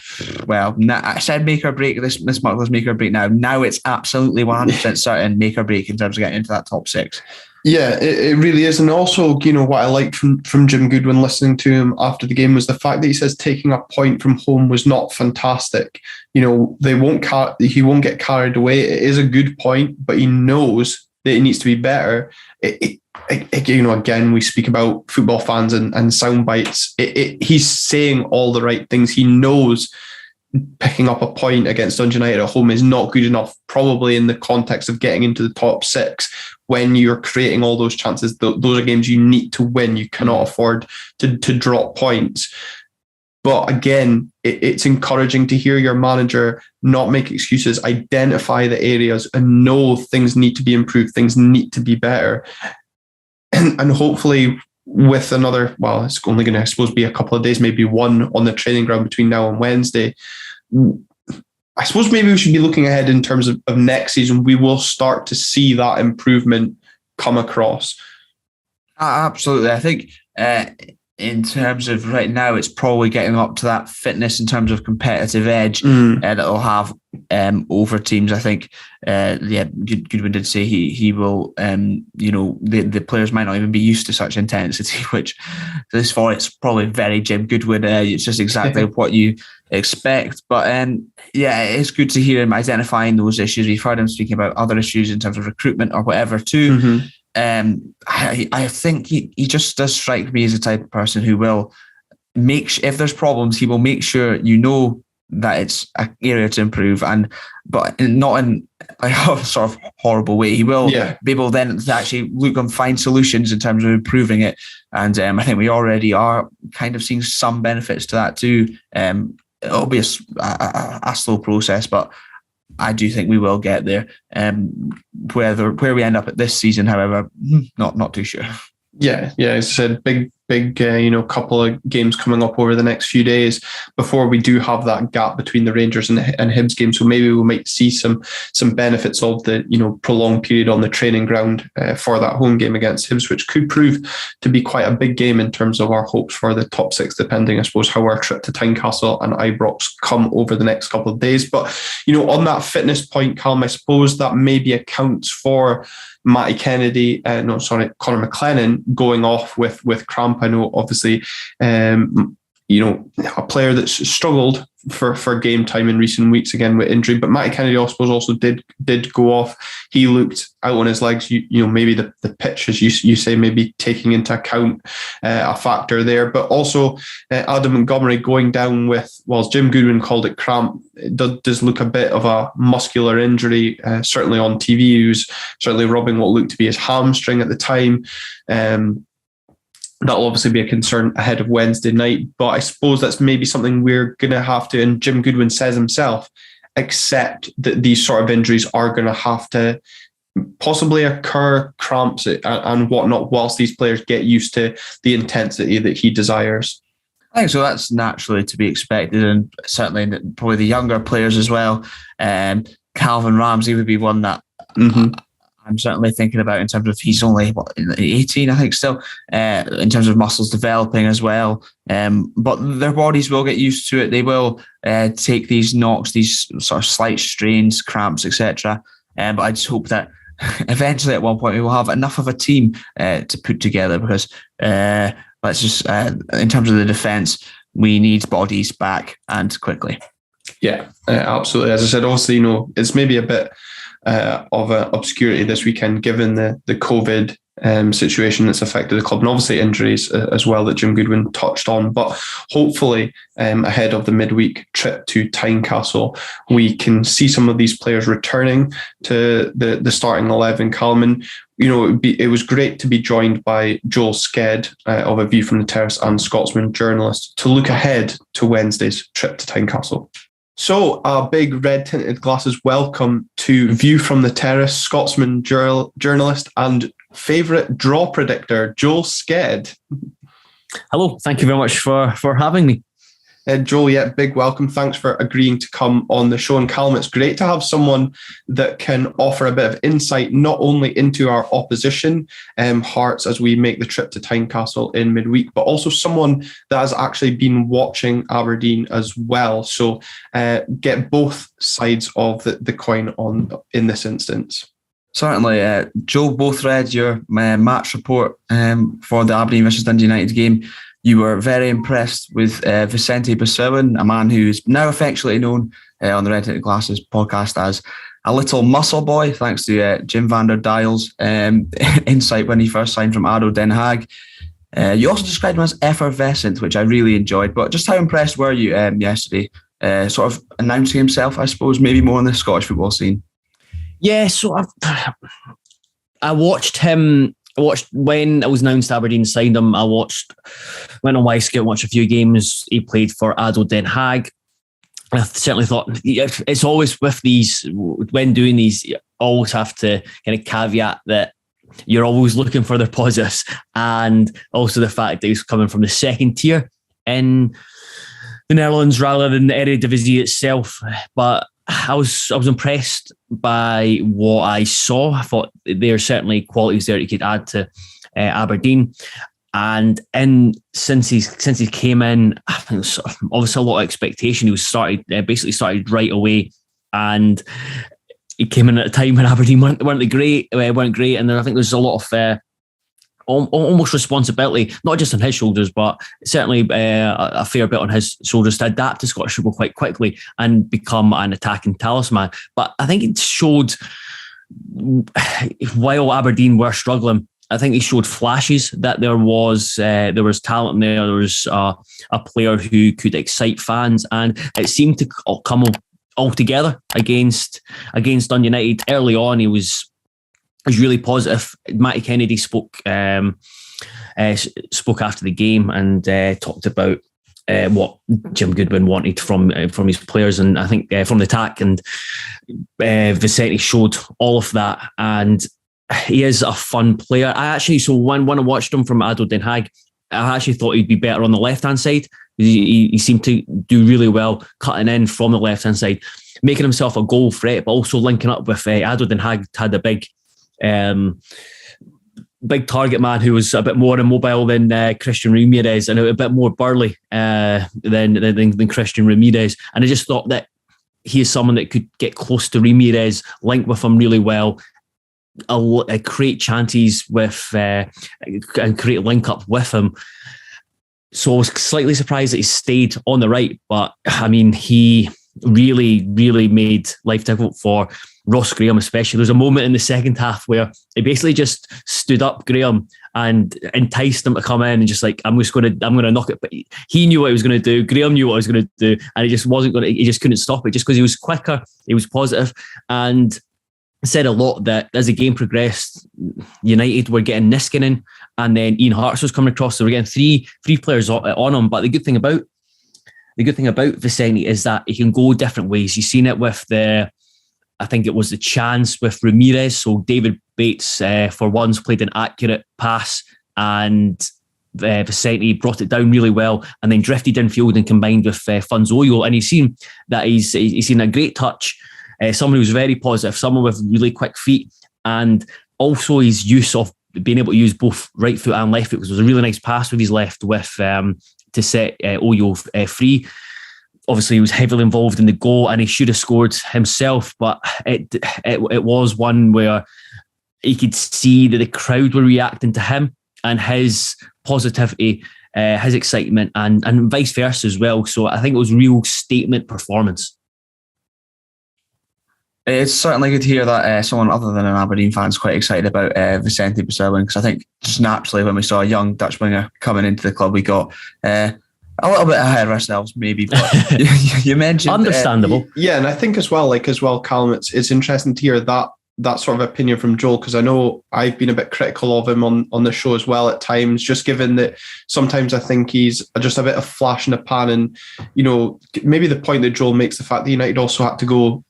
I said make or break, this month was make or break now. Now it's absolutely 100% certain make or break in terms of getting into that top six. Yeah, it really is. And also, what I liked from Jim Goodwin, listening to him after the game, was the fact that he says taking a point from home was not fantastic. He won't get carried away. It is a good point, but he knows that it needs to be better. Again, we speak about football fans and sound bites. He's saying all the right things. He knows picking up a point against Dundee United at home is not good enough, probably in the context of getting into the top six. When you're creating all those chances, those are games you need to win. You cannot afford to drop points. But again, it's encouraging to hear your manager not make excuses, identify the areas and know things need to be improved, things need to be better. And hopefully with another, it's only going to, I suppose, be a couple of days, maybe one on the training ground between now and Wednesday. I suppose maybe we should be looking ahead in terms of next season. We will start to see that improvement come across. Absolutely. I think in terms of right now, it's probably getting up to that fitness in terms of competitive edge that it'll have over teams. I think, Goodwin did say he will, the players might not even be used to such intensity, which this for it's probably very Jim Goodwin. It's just exactly what you expect. But it's good to hear him identifying those issues. We've heard him speaking about other issues in terms of recruitment or whatever too. Mm-hmm. I think he just does strike me as the type of person who will if there's problems, he will make sure that it's an area to improve, but not in a sort of horrible way. He will be able then to actually look and find solutions in terms of improving it. And I think we already are kind of seeing some benefits to that too. It'll be a slow process, but I do think we will get there. Where we end up at this season, however, not too sure. Yeah. As I said, big, couple of games coming up over the next few days before we do have that gap between the Rangers and Hibs game. So maybe we might see some benefits of the, prolonged period on the training ground for that home game against Hibs, which could prove to be quite a big game in terms of our hopes for the top six, depending, I suppose, how our trip to Tynecastle and Ibrox come over the next couple of days. But, on that fitness point, Calum, I suppose that maybe accounts for Matty Kennedy, Conor McLennan going off with cramp. I know, obviously, a player that's struggled for game time in recent weeks, again with injury. But Matty Kennedy, I suppose, also did go off. He looked out on his legs. Maybe the pitch, as you say, maybe taking into account a factor there. But also Adam Montgomery going down with, well, as Jim Goodwin called it, cramp. It does look a bit of a muscular injury. Certainly on TV, he was certainly rubbing what looked to be his hamstring at the time. That'll obviously be a concern ahead of Wednesday night, but I suppose that's maybe something we're going to have to, and Jim Goodwin says himself, accept that these sort of injuries are going to have to possibly occur, cramps and whatnot, whilst these players get used to the intensity that he desires. I think so. That's naturally to be expected, and certainly probably the younger players as well. Calvin Ramsey would be one that I'm certainly thinking about in terms of he's only 18, I think, still, in terms of muscles developing as well. But their bodies will get used to it. They will take these knocks, these sort of slight strains, cramps, etc. But I just hope that eventually at one point we will have enough of a team to put together, because let's just, in terms of the defence, we need bodies back and quickly. Yeah, absolutely. As I said, obviously, it's maybe a bit of obscurity this weekend, given the COVID situation that's affected the club, and obviously injuries as well that Jim Goodwin touched on. But hopefully, ahead of the midweek trip to Tynecastle, we can see some of these players returning to the starting 11. Calum, it was great to be joined by Joel Sked of A View from the Terrace and Scotsman journalist to look ahead to Wednesday's trip to Tynecastle. So, a big red tinted glasses welcome to View from the Terrace, Scotsman journalist and favourite draw predictor, Joel Sked. Hello, thank you very much for having me. Joel, big welcome. Thanks for agreeing to come on the show. And Calum, it's great to have someone that can offer a bit of insight, not only into our opposition, Hearts, as we make the trip to Tynecastle in midweek, but also someone that has actually been watching Aberdeen as well. So get both sides of the coin on in this instance. Certainly. Joe, both read your match report for the Aberdeen versus Dundee United game. You were very impressed with Vicente Basuin, a man who's now affectionately known on the Red Tinted Glasses podcast as a little muscle boy, thanks to Jim van der Dial's insight when he first signed from ADO Den Haag. You also described him as effervescent, which I really enjoyed. But just how impressed were you yesterday, sort of announcing himself, I suppose, maybe more on the Scottish football scene? Yeah, so I watched him. I watched when it was announced Aberdeen signed him. I went on Wyscout, watched a few games he played for ADO Den Haag. I certainly thought it's always with these, when doing these, you always have to kind of caveat that you're always looking for their positives, and also the fact that he's coming from the second tier in the Netherlands rather than the Eredivisie itself. But I was impressed by what I saw. I thought there are certainly qualities there he could add to Aberdeen. And since he came in, I think it was obviously a lot of expectation. He was basically started right away and he came in at a time when Aberdeen weren't great, and then I think there's a lot of almost responsibility, not just on his shoulders, but certainly a fair bit on his shoulders to adapt to Scottish football quite quickly and become an attacking talisman. But I think it showed, while Aberdeen were struggling, I think he showed flashes that there was talent there. There was a player who could excite fans, and it seemed to come all together against Dundee United. Early on, he was really positive. Matty Kennedy spoke after the game and talked about what Jim Goodwin wanted from his players, and I think from the attack, and Vicente showed all of that, and he is a fun player. When I watched him from ADO Den Haag, I actually thought he'd be better on the left-hand side. He seemed to do really well cutting in from the left-hand side, making himself a goal threat, but also linking up with ADO Den Haag had a big target man who was a bit more immobile than Christian Ramirez, and a bit more burly than Christian Ramirez. And I just thought that he is someone that could get close to Ramirez, link with him really well, create chances with and create a link up with him. So I was slightly surprised that he stayed on the right, but I mean, he really, really made life difficult for Ross Graham, especially. There's a moment in the second half where he basically just stood up Graham and enticed him to come in and just like, I'm going to knock it. But he knew what he was going to do. Graham knew what he was going to do, and he just couldn't stop it just because he was quicker. He was positive, and said a lot that as the game progressed, United were getting Niskanen, and then Ian Hart's was coming across. So we're getting three players on him. But the good thing about Vicente is that he can go different ways. You've seen it with I think it was the chance with Ramirez. So David Bates, for once, played an accurate pass, and Vicente brought it down really well, and then drifted infield and combined with Funzoyo. And he's seen that he's seen a great touch. Someone who's very positive, someone with really quick feet, and also his use of being able to use both right foot and left foot, because it was a really nice pass with his left to set Oyo free. Obviously, he was heavily involved in the goal, and he should have scored himself, but it was one where he could see that the crowd were reacting to him and his positivity, his excitement, and vice versa as well. So I think it was a real statement performance. It's certainly good to hear that someone other than an Aberdeen fan is quite excited about Vicente Bosselin, because I think just naturally when we saw a young Dutch winger coming into the club, we got a little bit ahead of ourselves, maybe. But you mentioned understandable, yeah, and I think as well, Callum, it's interesting to hear that sort of opinion from Joel, because I know I've been a bit critical of him on the show as well at times, just given that sometimes I think he's just a bit of flash in the pan, and maybe the point that Joel makes, the fact that United also had to go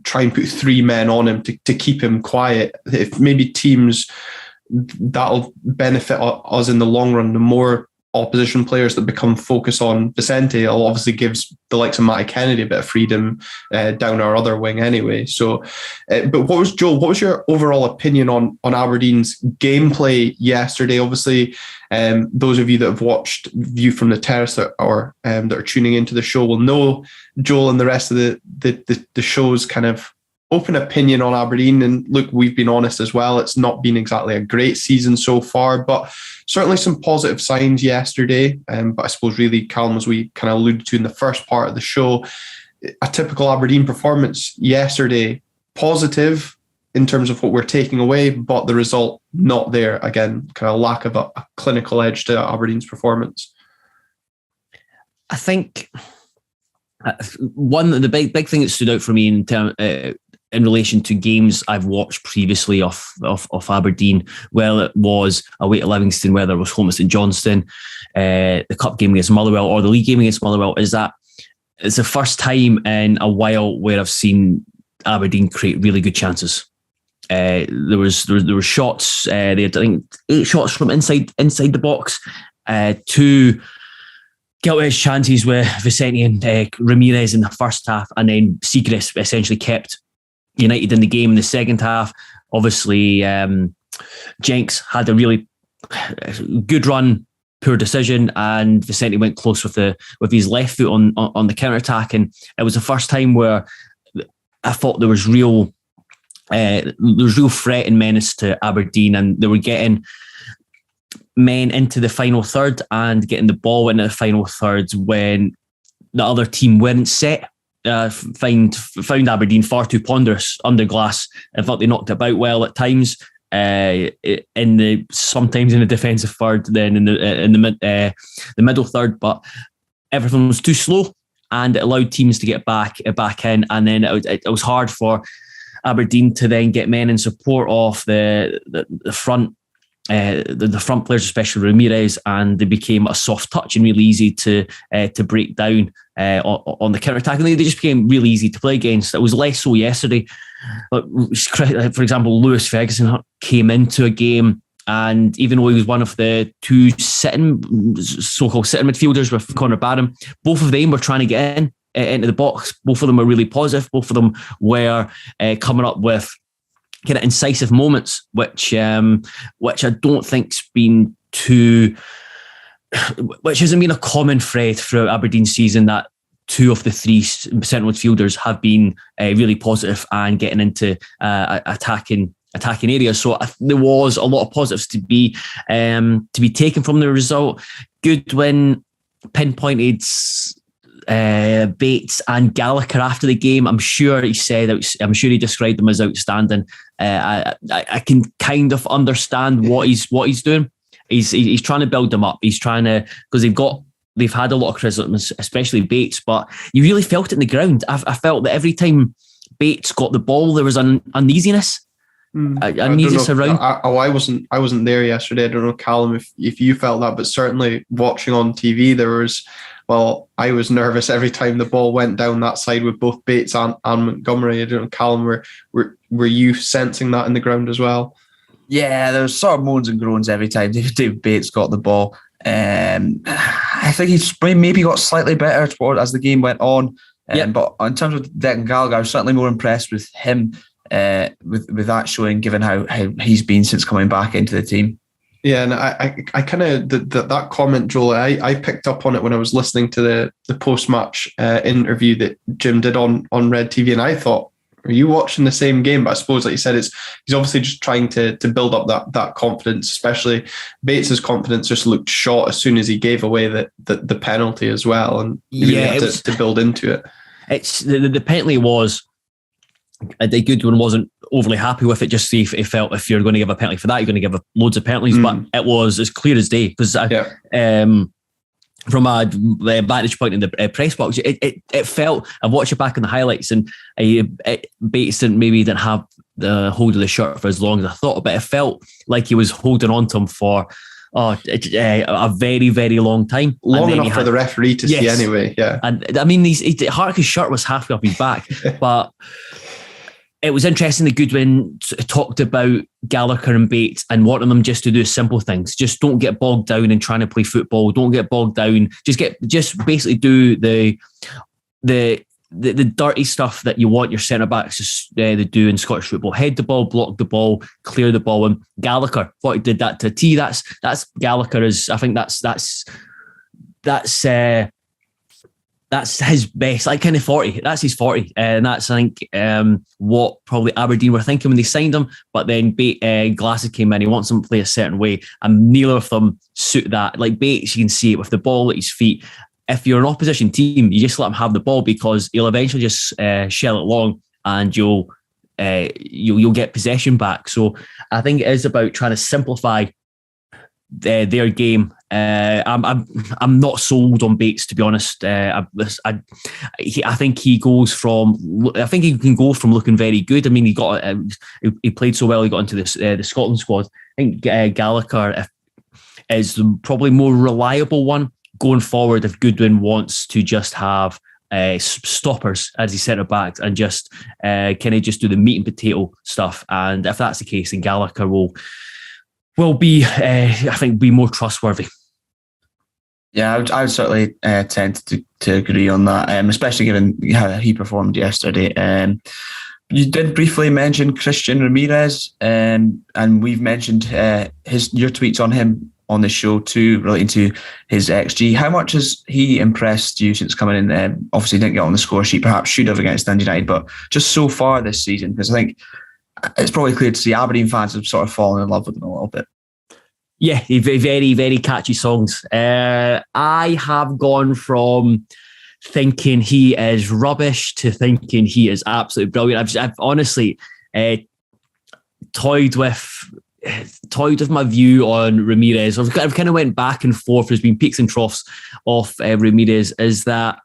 try and put three men on him to keep him quiet. If maybe teams, that'll benefit us in the long run. The more opposition players that become focused on Vicente, it obviously gives the likes of Matty Kennedy a bit of freedom down our other wing anyway. So, but what was your overall opinion on Aberdeen's gameplay yesterday? Obviously, those of you that have watched View from the Terrace that are tuning into the show will know Joel and the rest of the show's kind of open opinion on Aberdeen. And look, we've been honest as well. It's not been exactly a great season so far, but certainly some positive signs yesterday. But I suppose really, Calum, as we kind of alluded to in the first part of the show, a typical Aberdeen performance yesterday, positive in terms of what we're taking away, but the result not there. Again, kind of lack of a clinical edge to Aberdeen's performance. I think one of the big thing that stood out for me in relation to games I've watched previously of Aberdeen, whether it was away at Livingston, whether it was home at St Johnstone, the cup game against Motherwell, or the league game against Motherwell, is that it's the first time in a while where I've seen Aberdeen create really good chances. There were shots. They had, I think, 8 shots from inside the box. 2 guilty chances with Vicente and Ramirez in the first half, and then Siegrist essentially kept United in the game in the second half. Obviously, Jenks had a really good run, poor decision, and Vicente went close with his left foot on the counter attack, and it was the first time where I thought there was real threat and menace to Aberdeen, and they were getting men into the final third and getting the ball into the final third when the other team weren't set. Found Aberdeen far too ponderous under glass. I thought they knocked it about well at times. Sometimes in the defensive third, then in the middle third, but everything was too slow, and it allowed teams to get back in, and then it was hard for Aberdeen to then get men in support of the front. The front players, especially Ramirez, and they became a soft touch and really easy to break down on the counter attack, and they just became really easy to play against. It was less so yesterday. But for example, Lewis Ferguson came into a game, and even though he was one of the two so-called sitting midfielders with Conor Barham, both of them were trying to get into the box. Both of them were really positive. Both of them were coming up with kind of incisive moments, which I don't think's been which hasn't been a common thread throughout Aberdeen's season, that two of the three central midfielders have been really positive and getting into attacking areas. So there was a lot of positives to be taken from the result. Goodwin pinpointed Bates and Gallagher after the game. I'm sure he described them as outstanding. I can kind of understand what he's doing. He's trying to build them up. He's trying to, because they've had a lot of criticism, especially Bates, but you really felt it in the ground. I felt that every time Bates got the ball, there was an uneasiness. Uneasiness around. I wasn't there yesterday. I don't know, Callum, if you felt that, but certainly watching on TV, I was nervous every time the ball went down that side with both Bates and Montgomery. I don't know, Callum, were you sensing that in the ground as well? Yeah, there was sort of moans and groans every time David Bates got the ball. I think he maybe got slightly better as the game went on. But in terms of Declan Gallagher, I was certainly more impressed with him with that showing, given how he's been since coming back into the team. Yeah, and I kind of that comment, Joel, I picked up on it when I was listening to the post-match interview that Jim did on Red TV, and I thought, are you watching the same game? But I suppose, like you said, he's obviously just trying to build up that confidence. Especially Bates's confidence just looked shot as soon as he gave away the penalty as well, and he had to build into it. It's the penalty was. The Goodwin wasn't overly happy with it. Just he felt if you're going to give a penalty for that, you're going to give loads of penalties. But it was as clear as day, because from a vantage point in the press box, it felt. I watched it back in the highlights, and Bates didn't have the hold of the shirt for as long as I thought, but it felt like he was holding on to him for a very, very long time. Long enough for the referee to see anyway. Yeah, and I mean, Harker's shirt was halfway up his back, but. It was interesting that Goodwin talked about Gallagher and Bates and wanting them just to do simple things. Just don't get bogged down in trying to play football. Don't get bogged down. Just basically do the dirty stuff that you want your centre backs to do in Scottish football. Head the ball, block the ball, clear the ball. And Gallagher, thought he did that to a T. That's Gallagher. I think that's his best, like kind of 40. That's his 40. And that's, I think, what probably Aberdeen were thinking when they signed him. But then Glasses came in. He wants them to play a certain way. And neither of them suit that. Like Bates, you can see it with the ball at his feet. If you're an opposition team, you just let him have the ball, because he'll eventually just shell it long, and you'll get possession back. So I think it is about trying to simplify their game. I'm not sold on Bates, to be honest. I think he can go from looking very good. I mean, he played so well. He got into the Scotland squad. I think Gallagher is probably more reliable one going forward if Goodwin wants to just have stoppers as his centre backs and just kind of just do the meat and potato stuff. And if that's the case, then Gallagher will be, I think, be more trustworthy. Yeah, I would certainly tend to agree on that, especially given how he performed yesterday. You did briefly mention Christian Ramirez, and we've mentioned your tweets on him on the show too, relating to his XG. How much has he impressed you since coming in? Obviously didn't get on the score sheet, perhaps should have against Dundee United, but just so far this season, because I think it's probably clear to see Aberdeen fans have sort of fallen in love with him a little bit. Yeah, very, very catchy songs. I have gone from thinking he is rubbish to thinking he is absolutely brilliant. I've honestly toyed with my view on Ramirez. I've kind of went back and forth. There's been peaks and troughs of Ramirez. Is that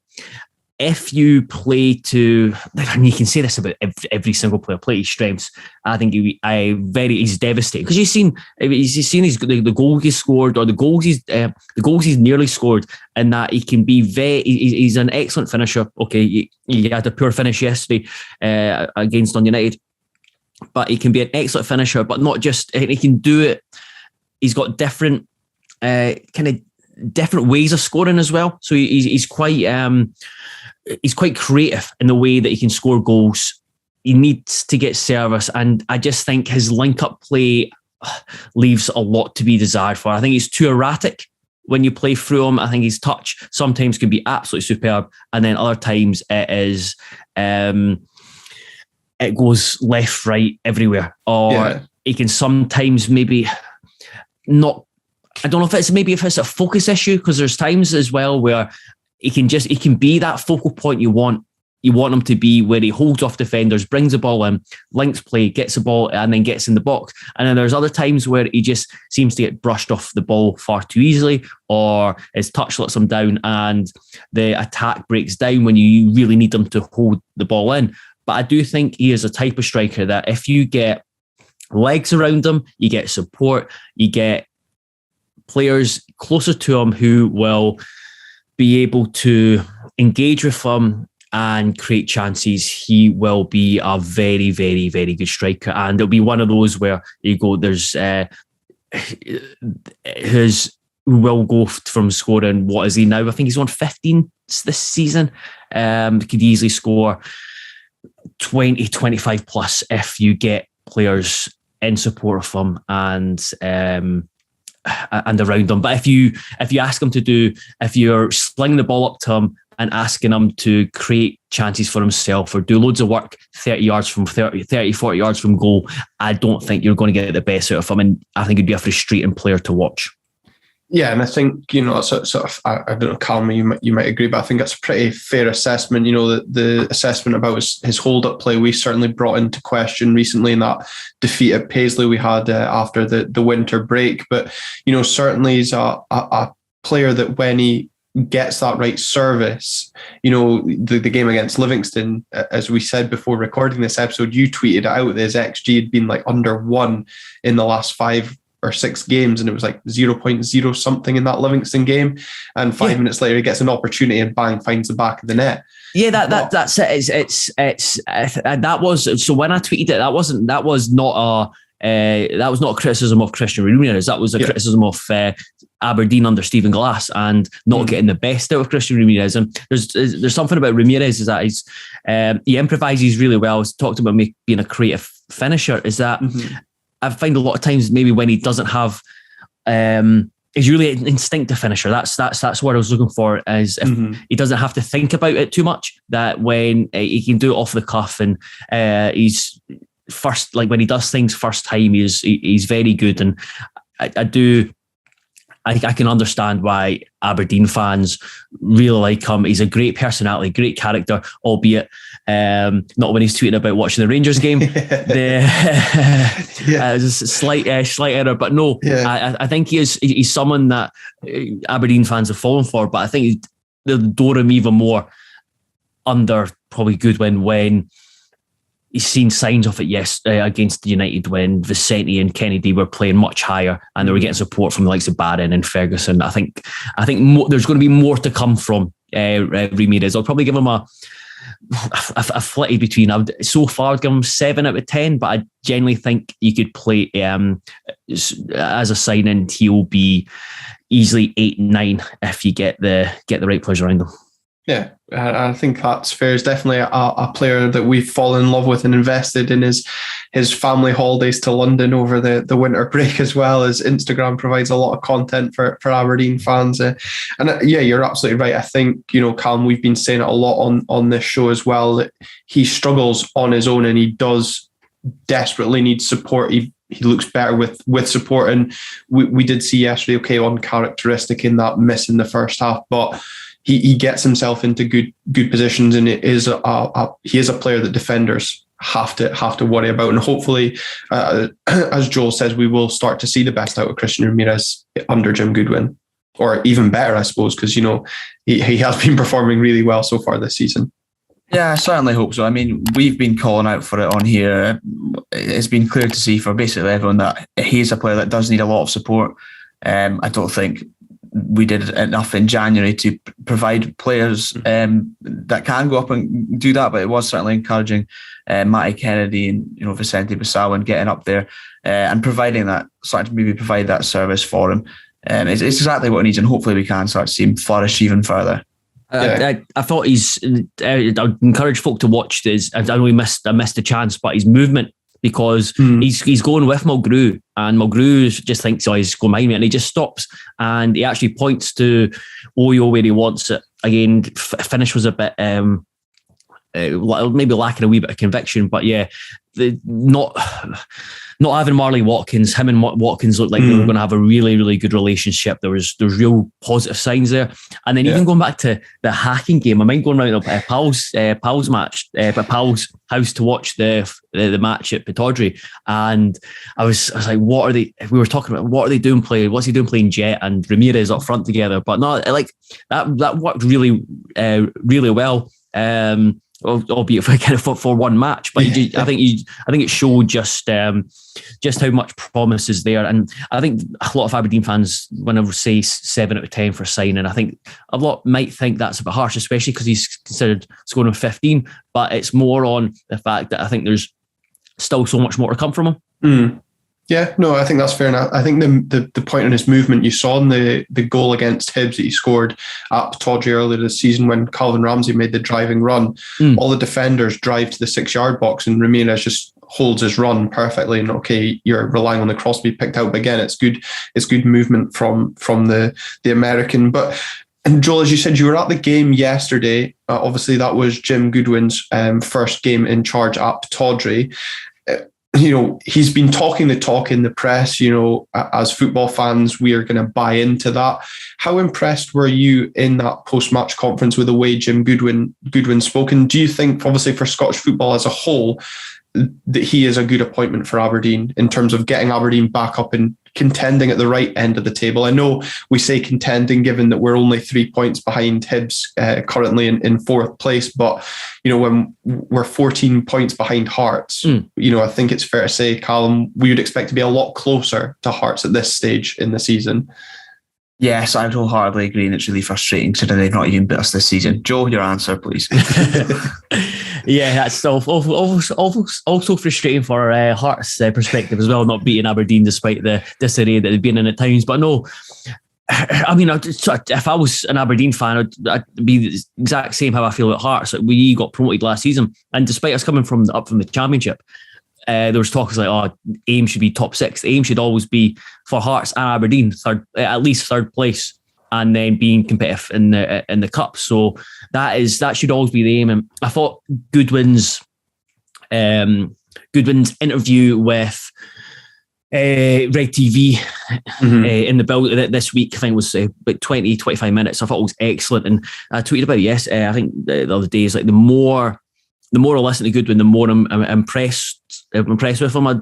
if you play to, and you can say this about every single player, play his strengths, I think he's devastating, because you've seen the goal he's scored, or the goals he's nearly scored, and that he can be he's an excellent finisher. Okay, he had a poor finish yesterday against Dundee United, but he can be an excellent finisher. But not just, he can do it. He's got different different ways of scoring as well. So he's quite creative in the way that he can score goals. He needs to get service, and I just think his link-up play leaves a lot to be desired for. I think he's too erratic when you play through him. I think his touch sometimes can be absolutely superb, and then other times it is it goes left, right, everywhere. Or he can sometimes maybe not. I don't know if it's a focus issue, because there's times as well where he can be that focal point you want him to be, where he holds off defenders, brings the ball in, links play, gets the ball, and then gets in the box. And then there's other times where he just seems to get brushed off the ball far too easily, or his touch lets him down and the attack breaks down when you really need him to hold the ball in. But I do think he is a type of striker that if you get legs around him, you get support, you get players closer to him who will be able to engage with him and create chances, he will be a very, very, very good striker. And it'll be one of those where you go, there's will go from scoring, what is he now? I think he's on 15 this season. Could easily score 20, 25 plus if you get players in support of him and around him. But if you ask him if you're slinging the ball up to him and asking him to create chances for himself or do loads of work 30, 40 yards from goal, I don't think you're going to get the best out of him. And I think he'd be a frustrating player to watch. Yeah, and I think, sort of, I don't know, Calum, you might agree, but I think that's a pretty fair assessment. The assessment about his hold-up play, we certainly brought into question recently in that defeat at Paisley we had after the winter break. But, certainly he's a player that when he gets that right service, the game against Livingston, as we said before recording this episode, you tweeted out that his XG had been like under 1 in the llast 5 or 6 games, and it was like 0.0 something in that Livingston game, and 5 minutes later he gets an opportunity and bang, finds the back of the net. Yeah, that's it. It's that was, so when I tweeted it, that was not a criticism of Christian Ramirez. That was a criticism of Aberdeen under Stephen Glass and not getting the best out of Christian Ramirez. And there's something about Ramirez is that he improvises really well. He's talked about being a creative finisher. Is that I find a lot of times maybe when he doesn't have, he's really an instinctive finisher. That's what I was looking for. Is if he doesn't have to think about it too much. That when he can do it off the cuff, and he's first, like when he does things first time, he's very good. And I can understand why Aberdeen fans really like him. He's a great personality, great character, albeit not when he's tweeting about watching the Rangers game. There's a slight error, but no, I think he's someone that Aberdeen fans have fallen for. But I think they'll adore him even more under probably Goodwin when he's seen signs of it against United when Vicente and Kennedy were playing much higher and they were getting support from the likes of Barron and Ferguson. I think there's going to be more to come from Ramirez. I'll probably give him a flitty between. So far, I'd give him 7 out of 10, but I genuinely think you could play as a sign-in. He'll be easily 8, 9 if you get the right players around him. Yeah, I think that's fair. He's definitely a player that we've fallen in love with and invested in his family holidays to London over the winter break, as well as Instagram provides a lot of content for Aberdeen fans. Yeah, you're absolutely right. I think, Calum, we've been saying it a lot on this show as well, that he struggles on his own and he does desperately need support. He looks better with support. And we did see yesterday, okay, uncharacteristic in that miss in the first half, but he gets himself into good positions, and he is a player that defenders have to worry about. And hopefully, as Joel says, we will start to see the best out of Christian Ramirez under Jim Goodwin, or even better, I suppose, because he has been performing really well so far this season. Yeah, I certainly hope so. I mean, we've been calling out for it on here. It's been clear to see for basically everyone that he's a player that does need a lot of support. I don't think we did enough in January to provide players that can go up and do that, but it was certainly encouraging Matty Kennedy and Vicente Bissau getting up there and providing that, starting to maybe provide that service for him. It's exactly what he needs, and hopefully we can start to see him flourish even further. I thought I'd encourage folk to watch this. I know I missed the chance, but his movement, because he's going with Mulgrew, and Mulgrew just thinks, he's going behind me, and he just stops and he actually points to Oyo where he wants it. Again, finish was a bit maybe lacking a wee bit of conviction, but yeah, not having Marley Watkins, him and Watkins looked like they were going to have a really, really good relationship. There was real positive signs there. And then even going back to the hacking game, I mind going round to Pal's house to watch the match at Pittodrie, and I was like, what are they? We were talking about what are they doing playing? What's he doing playing Jet and Ramirez up front together? But no, like that worked really, really well. Albeit for one match, but I think it showed just how much promise is there. And I think a lot of Aberdeen fans, when I say 7 out of 10 for signing, I think a lot might think that's a bit harsh, especially because he's considered scoring 15. But it's more on the fact that I think there's still so much more to come from him. Yeah, no, I think that's fair enough. I think the point on his movement, you saw in the goal against Hibs that he scored at Pittodrie earlier this season when Calvin Ramsey made the driving run. All the defenders drive to the 6-yard box and Ramirez just holds his run perfectly. And okay, you're relying on the cross to be picked out, but again, it's good movement from the American. And Joel, as you said, you were at the game yesterday. Obviously, that was Jim Goodwin's first game in charge at Pittodrie. He's been talking the talk in the press. As football fans, we are going to buy into that. How impressed were you in that post-match conference with the way Jim Goodwin spoke? And do you think, obviously, for Scottish football as a whole, that he is a good appointment for Aberdeen in terms of getting Aberdeen back up and contending at the right end of the table? I know we say contending given that we're only 3 points behind Hibs currently in fourth place, but when we're 14 points behind Hearts, I think it's fair to say, Calum, we would expect to be a lot closer to Hearts at this stage in the season. Yes, I would wholeheartedly agree, and it's really frustrating considering they've not even beat us this season. Joe, your answer, please. Yeah, that's also frustrating for Hearts' perspective as well, not beating Aberdeen despite the disarray that they've been in at times. But no, I mean, if I was an Aberdeen fan, I'd be the exact same how I feel at Hearts. We got promoted last season, and despite us coming up from the Championship, there was talks like, aim should be top 6. The aim should always be for Hearts and Aberdeen, at least third place, and then being competitive in the cup. So that should always be the aim. And I thought Goodwin's interview with Red TV in the build this week, I think it was about 20-25 minutes. I thought it was excellent, and I tweeted about it. I think the other day is like the more I listen to Goodwin, the more I'm impressed with him. I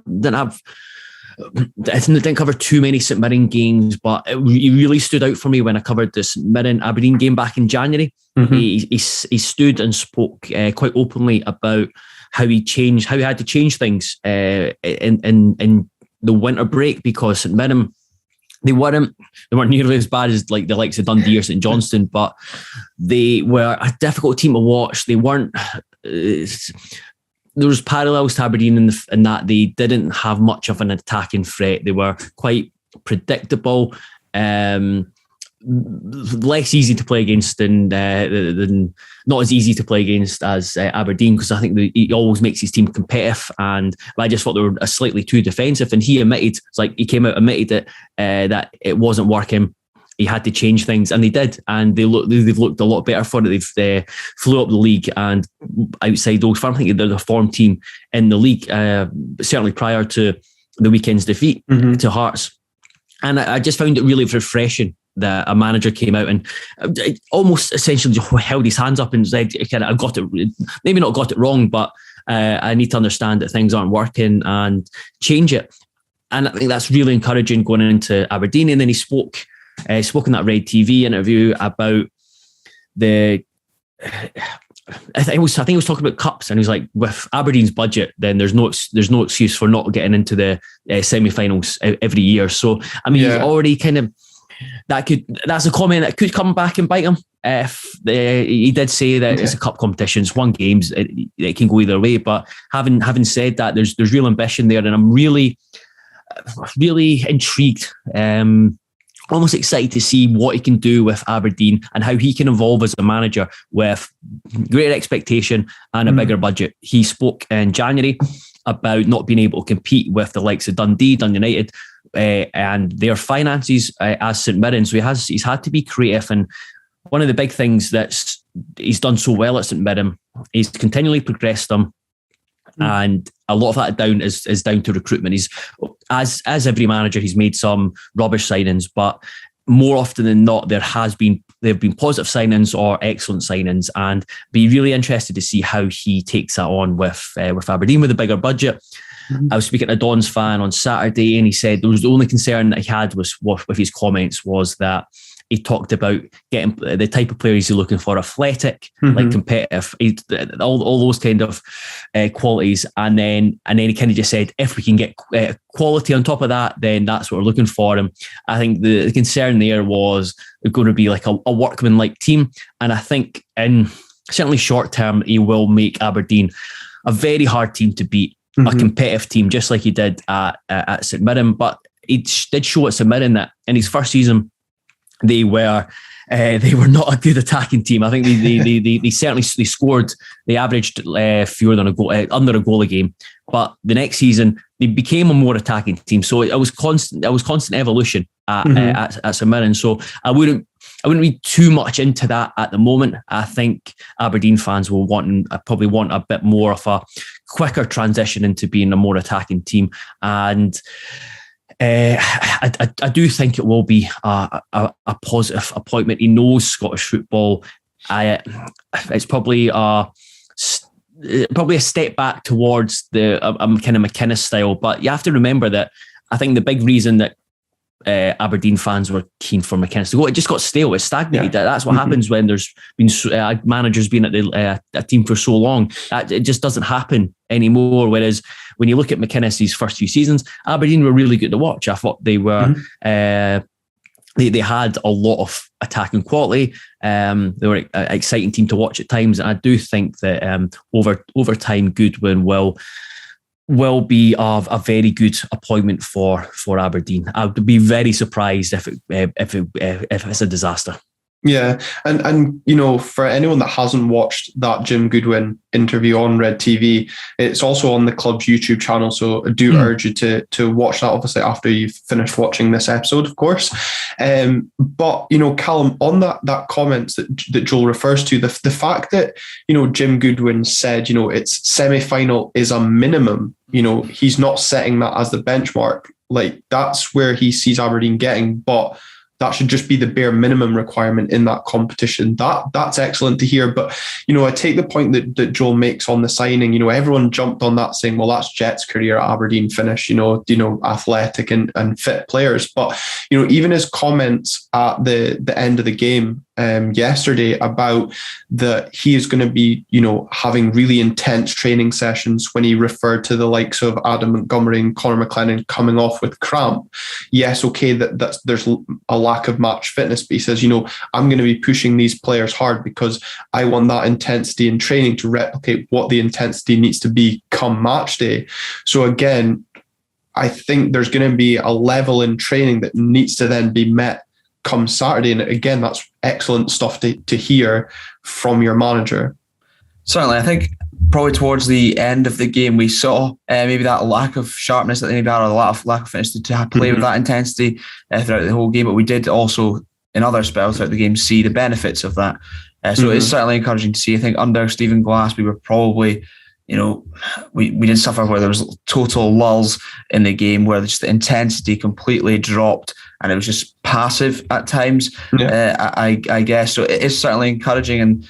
didn't cover too many St Mirren games, but he really stood out for me when I covered the St Mirren Aberdeen game back in January. He stood and spoke quite openly about how he had to change things in the winter break, because St Mirren, they weren't nearly as bad as like the likes of Dundee or St Johnstone, but they were a difficult team to watch. They weren't. There was parallels to Aberdeen in that they didn't have much of an attacking threat. They were quite predictable. less easy to play against than not as easy to play against as Aberdeen, because I think he always makes his team competitive, and I just thought they were slightly too defensive. And he admitted, it's like he came out admitted that it wasn't working. He had to change things, and they did, and they've looked a lot better for it. They've flew up the league, and outside Old Firm, I think they're the form team in the league, certainly prior to the weekend's defeat to Hearts. And I just found it really refreshing that a manager came out and almost essentially held his hands up and said, I've got it, maybe not got it wrong, but I need to understand that things aren't working and change it. And I think that's really encouraging going into Aberdeen. And then he spoke in that Red TV interview about I think he was talking about cups, and he's like, with Aberdeen's budget, then there's no excuse for not getting into the semi-finals every year. So I mean, he's already kind of that's a comment that could come back and bite him. If he did say that it's a cup competition, it's one games, it can go either way. But having said that, there's real ambition there, and I'm really intrigued. Almost excited to see what he can do with Aberdeen and how he can evolve as a manager with greater expectation and a bigger budget. He spoke in January about not being able to compete with the likes of Dundee United and their finances as St Mirren. So he's had to be creative. And one of the big things that he's done so well at St Mirren, he's continually progressed them. And a lot of that is down to recruitment. He's as every manager, he's made some rubbish signings, but more often than not, there have been positive signings or excellent signings, and be really interested to see how he takes that on with Aberdeen with a bigger budget. I was speaking to a Dons fan on Saturday, and he said there was the only concern that he had with his comments was that he talked about getting the type of players he's looking for, athletic, like competitive, all those kind of qualities. And then he kind of just said, if we can get quality on top of that, then that's what we're looking for. And I think the concern there was going to be like a workman-like team. And I think in certainly short term, he will make Aberdeen a very hard team to beat, a competitive team, just like he did at St Mirren. But he did show at St Mirren that in his first season, they were not a good attacking team. I think they certainly scored. They averaged fewer than a goal, under a goal a game. But the next season they became a more attacking team. So it was constant evolution at St Mirren. So I wouldn't read too much into that at the moment. I think Aberdeen fans will probably want a bit more of a quicker transition into being a more attacking team. And I do think it will be a positive appointment. He knows Scottish football. It's probably a step back towards the kind of McInnes style, but you have to remember that I think the big reason that Aberdeen fans were keen for McInnes to go, it just got stale, it stagnated. That's what happens when there's been managers been at a team for so long. It just doesn't happen anymore. Whereas when you look at McInnes' first few seasons, Aberdeen were really good to watch. I thought they were they had a lot of attacking quality. They were an exciting team to watch at times, and I do think that over time Goodwin will be a very good appointment for Aberdeen. I would be very surprised if it's a disaster. Yeah, and you know, for anyone that hasn't watched that Jim Goodwin interview on Red TV, it's also on the club's YouTube channel. So I do urge you to watch that, obviously after you've finished watching this episode, of course. But you know, Callum, on that comments that Joel refers to, the fact that, you know, Jim Goodwin said, you know, it's semi-final is a minimum. You know, he's not setting that as the benchmark. Like, that's where he sees Aberdeen getting, but that should just be the bare minimum requirement in that competition. That's excellent to hear. But, you know, I take the point that Joel makes on the signing. You know, everyone jumped on that saying, well, that's Jet's career at Aberdeen finish, you know, athletic and fit players. But, you know, even his comments at the end of the game yesterday about that he is going to be, you know, having really intense training sessions, when he referred to the likes of Adam Montgomery and Conor McLennan coming off with cramp. Yes, okay, that's there's a lack of match fitness, but he says, you know, I'm going to be pushing these players hard because I want that intensity in training to replicate what the intensity needs to be come match day. So again, I think there's going to be a level in training that needs to then be met come Saturday. And again, that's excellent stuff to hear from your manager. Certainly, I think probably towards the end of the game, we saw maybe that lack of sharpness that they maybe had, or lack of fitness to play with that intensity throughout the whole game. But we did also, in other spells throughout the game, see the benefits of that. So it's certainly encouraging to see. I think under Stephen Glass, we were probably, we didn't suffer where there was total lulls in the game, where just the intensity completely dropped and it was just passive at times. I guess so. It is certainly encouraging, and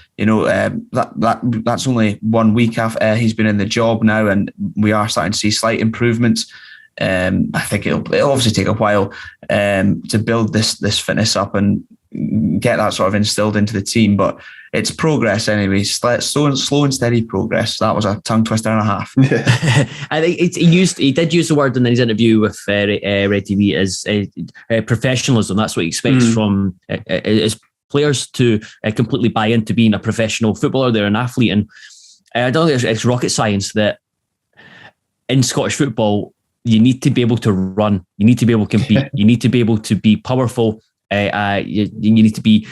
that's only 1 week after he's been in the job now, and we are starting to see slight improvements. I think it'll obviously take a while to build this fitness up and get that sort of instilled into the team, but it's progress anyway. Slow and steady progress. That was a tongue twister and a half. I think he did use the word in his interview with RETWEET as professionalism. That's what he expects from his players, to completely buy into being a professional footballer. They're an athlete, and I don't think it's rocket science that in Scottish football you need to be able to run, you need to be able to compete, you need to be able to be powerful. You need to be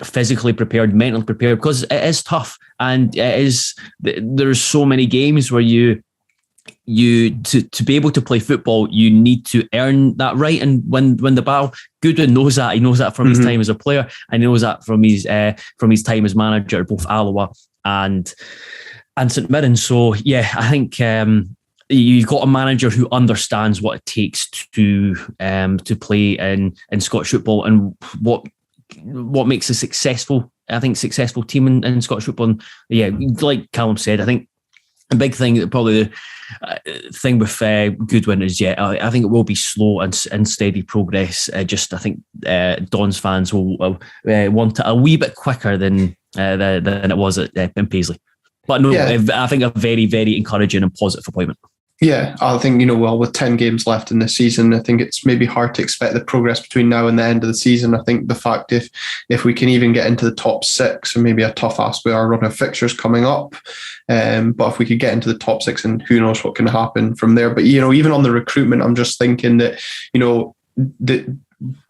physically prepared, mentally prepared, because it is tough, and there's so many games where you to be able to play football, you need to earn that right. And when the battle, Goodwin knows that. He knows that from his time as a player, and he knows that from his time as manager at both Alloa and St Mirren. So yeah, I think you've got a manager who understands what it takes to play in Scottish football, and what makes a successful team in Scottish football. And yeah, like Callum said, I think a big thing, probably the thing with Goodwin is, I think it will be slow and steady progress. I think Don's fans will want it a wee bit quicker than it was in Paisley. But no, I think a very, very encouraging and positive appointment. Yeah, I think, with 10 games left in the season, I think it's maybe hard to expect the progress between now and the end of the season. I think the fact if we can even get into the top 6, and maybe a tough ask with our run of fixtures coming up, but if we could get into the top 6, and who knows what can happen from there. But, even on the recruitment, I'm just thinking that,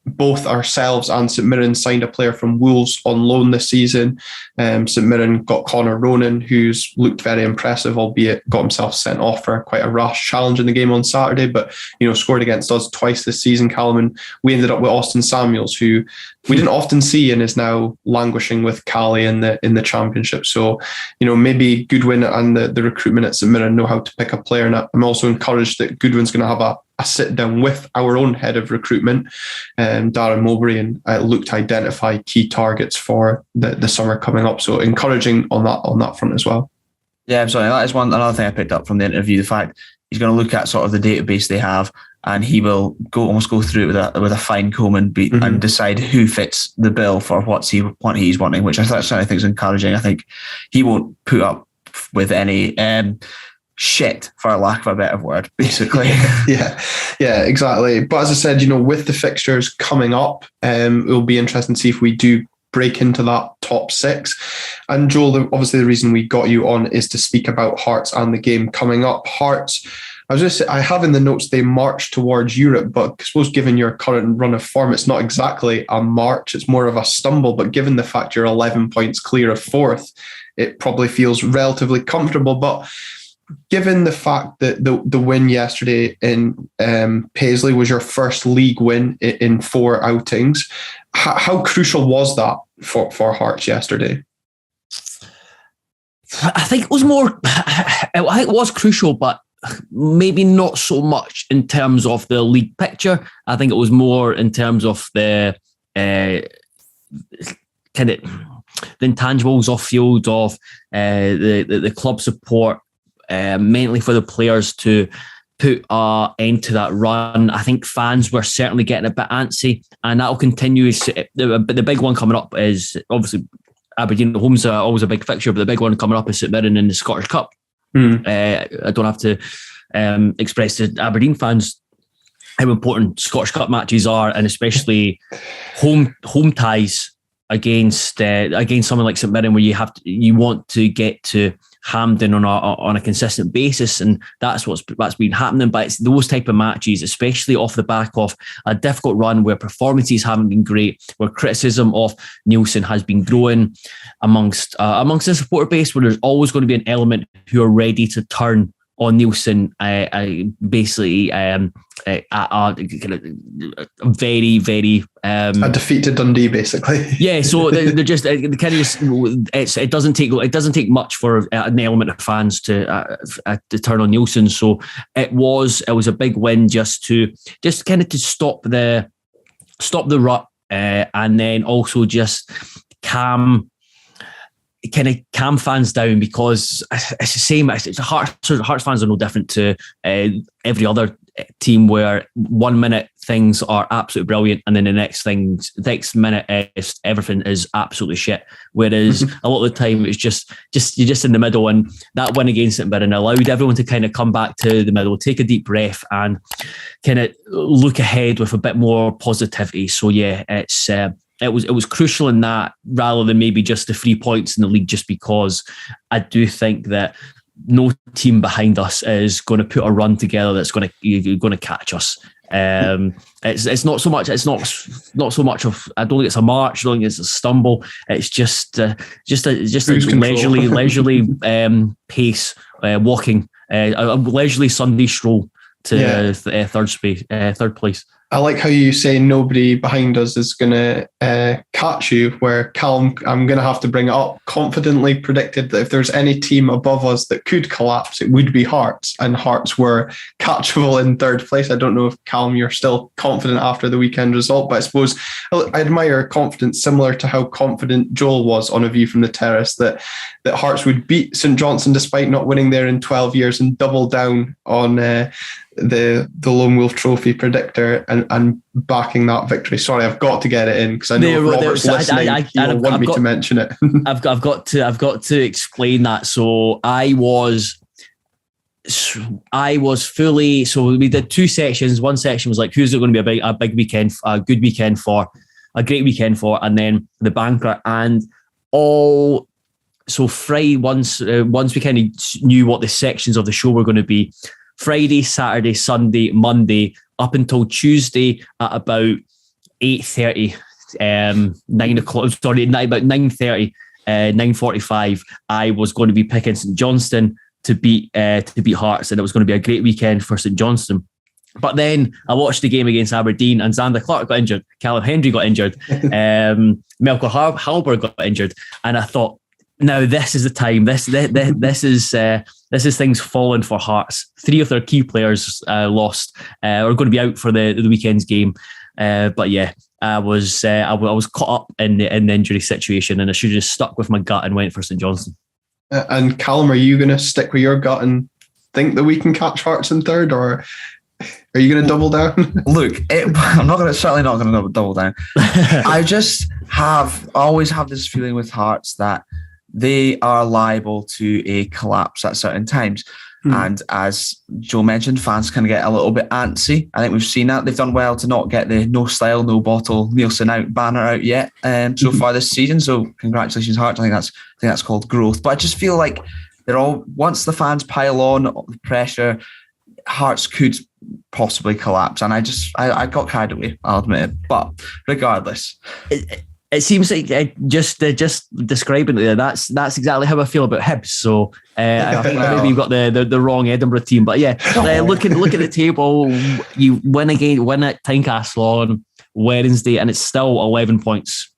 both ourselves and St Mirren signed a player from Wolves on loan this season. St Mirren got Connor Ronan, who's looked very impressive, albeit got himself sent off for quite a rash challenge in the game on Saturday, but scored against us twice this season, Callum. And we ended up with Austin Samuels, who we didn't often see and is now languishing with Cali in the Championship. So maybe Goodwin and the recruitment at St Mirren know how to pick a player, and I'm also encouraged that Goodwin's going to have a sit down with our own head of recruitment, Darren Mowbray, and look to identify key targets for the summer coming up. So encouraging on that front as well. Yeah, absolutely. That is another thing I picked up from the interview. The fact he's going to look at sort of the database they have, and he will go through it with a fine comb and decide who fits the bill for what he's wanting, which I certainly think is encouraging. I think he won't put up with any shit, for lack of a better word, basically. yeah, exactly. But as I said, with the fixtures coming up, it will be interesting to see if we do break into that top 6. And Joel, obviously the reason we got you on is to speak about Hearts and the game coming up. Hearts, I have in the notes they march towards Europe, but I suppose given your current run of form, it's not exactly a march, it's more of a stumble. But given the fact you're 11 points clear of 4th, it probably feels relatively comfortable. But given the fact that the win yesterday in Paisley was your first league win in 4 outings, how crucial was that for Hearts yesterday? I think it was it was crucial, but maybe not so much in terms of the league picture. I think it was more in terms of the kind of the intangibles off field, of the club support, mentally for the players to put an end to that run. I think fans were certainly getting a bit antsy, and that will continue. The big one coming up is obviously Aberdeen at home's always a big fixture, but the big one coming up is St Mirren in the Scottish Cup. I don't have to express to Aberdeen fans how important Scottish Cup matches are, and especially home ties against someone like St Mirren, where you want to get to Hampden on a consistent basis, and that's been happening. But it's those type of matches, especially off the back of a difficult run where performances haven't been great, where criticism of Nielsen has been growing amongst the supporter base, where there's always going to be an element who are ready to turn on Nielsen, basically a very, very a defeat to Dundee, basically. Yeah, so they're just it doesn't take much for an element of fans to turn on Nielsen. So it was a big win just to stop the rut, and then also just calm fans down, because it's the same. Hearts fans are no different to every other team, where 1 minute things are absolutely brilliant, and then the next minute everything is absolutely shit. Whereas a lot of the time it's just you're just in the middle, and that win against St Mirren allowed everyone to kind of come back to the middle, take a deep breath, and kind of look ahead with a bit more positivity. So yeah, it was crucial in that, rather than maybe just the 3 points in the league, just because I do think that no team behind us is going to put a run together that's going to catch us. It's not so much. It's not so much of. I don't think it's a march. I don't think it's a stumble. It's just a leisurely pace, walking, a leisurely Sunday stroll to third place. I like how you say nobody behind us is going to catch you, where Calum, I'm going to have to bring it up, confidently predicted that if there's any team above us that could collapse, it would be Hearts, and Hearts were catchable in third place. I don't know if, Calum, you're still confident after the weekend result, but I suppose I admire confidence, similar to how confident Joel was on A View from the Terrace, that Hearts would beat St Johnstone despite not winning there in 12 years, and double down on the Lone Wolf Trophy predictor and backing that victory. Sorry, I've got to get it in, because I know if Robert's listening, he'll want me to mention it. I've got to explain that. So I was fully. So we did two sections. One section was like, who's it going to be a big weekend, a good weekend for, a great weekend for, and then the banker and all. So Friday, once we kind of knew what the sections of the show were going to be, Friday, Saturday, Sunday, Monday, up until Tuesday at about 8:30, 9 o'clock. Sorry, about 9:30, 9:45. I was going to be picking St Johnstone to beat Hearts, and it was going to be a great weekend for St Johnstone. But then I watched the game against Aberdeen, and Xander Clark got injured, Callum Hendry got injured, Melker Halberg got injured, and I thought, now this is the time. This is things falling for Hearts. 3 of their key players lost, are going to be out for the weekend's game. But yeah, I was caught up in the injury situation, and I should have just stuck with my gut and went for St Johnstone. And Callum, are you going to stick with your gut and think that we can catch Hearts in third, or are you going to double down? Look, I'm certainly not going to double down. I just always have this feeling with Hearts that they are liable to a collapse at certain times. And as Joe mentioned, fans can get a little bit antsy. I think we've seen that. They've done well to not get the no style, no bottle Nielsen out banner out yet so far this season. So congratulations, Hearts. I think that's called growth. But I just feel like once the fans pile on the pressure, Hearts could possibly collapse. And I got carried away, I'll admit it. But regardless, it seems like just describing it, that's exactly how I feel about Hibs. So I think maybe you've got the wrong Edinburgh team, but yeah, look at the table. You win at Tynecastle on Wednesday, and it's still 11 points.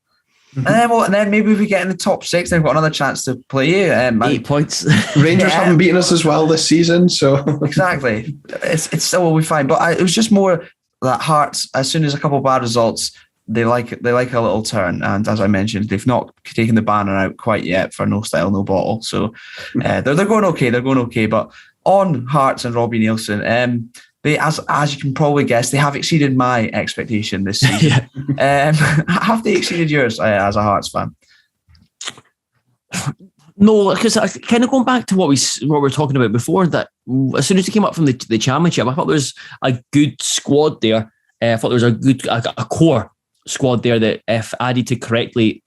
And then maybe if we get in the top 6, then we've got another chance to play you. 8 points. Rangers haven't beaten us as well this season, so exactly, it's still will be fine. But it was just more that Hearts, as soon as a couple of bad results, They like a little turn, and as I mentioned, they've not taken the banner out quite yet for no style, no bottle. So they're going okay. They're going okay. But on Hearts and Robbie Nielsen, they, as you can probably guess, they have exceeded my expectation this season. Have they exceeded yours as a Hearts fan? No, because kind of going back to what we were talking about before, that as soon as they came up from the championship, I thought there was a good squad there. I thought there was a core squad there that, if added to correctly,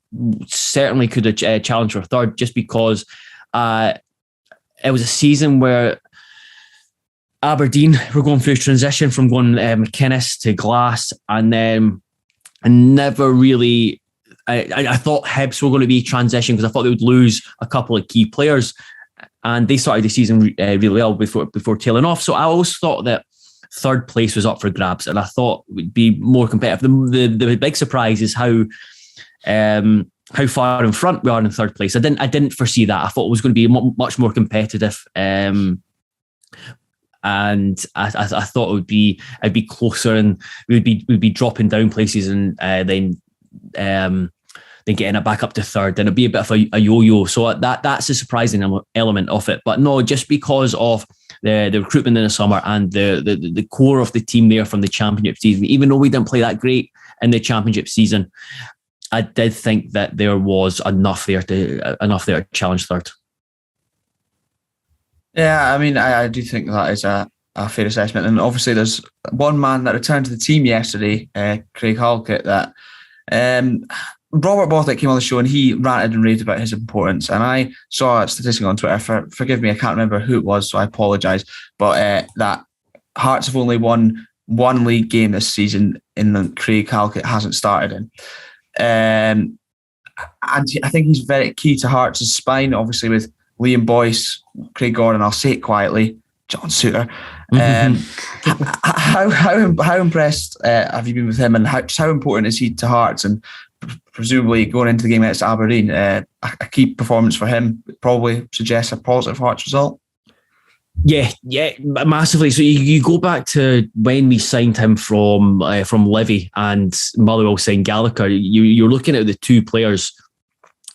certainly could have challenged for third, just because it was a season where Aberdeen were going through a transition from going McInnes to Glass, and then I never really. I thought Hibs were going to be transition because I thought they would lose a couple of key players, and they started the season really well before tailing off. So I always thought that third place was up for grabs, and I thought it would be more competitive. The big surprise is how far in front we are in third place. I didn't foresee that. I thought it was going to be much more competitive. And I thought it'd be closer, and we'd be dropping down places, and then getting it back up to third, and it'd be a bit of a yo-yo. So that's a surprising element of it. But no, just because of the recruitment in the summer and the core of the team there from the Championship season, even though we didn't play that great in the Championship season, I did think that there was enough there to challenge third. Yeah, I mean, I do think that is a fair assessment. And obviously there's one man that returned to the team yesterday, Craig Halkett, that Robert Bothick came on the show and he ranted and raved about his importance. And I saw a statistic on Twitter, forgive me, I can't remember who it was, so I apologise, but that Hearts have only won one league game this season in the Craig Halkett hasn't started in. And I think he's very key to Hearts' spine, obviously with Liam Boyce, Craig Gordon, I'll say it quietly, John Souttar. How impressed have you been with him, and how important is he to Hearts? And presumably going into the game against Aberdeen, a key performance for him probably suggests a positive Hearts result. Yeah, massively. So you go back to when we signed him from Levy and Motherwell signed Gallagher. You're looking at the two players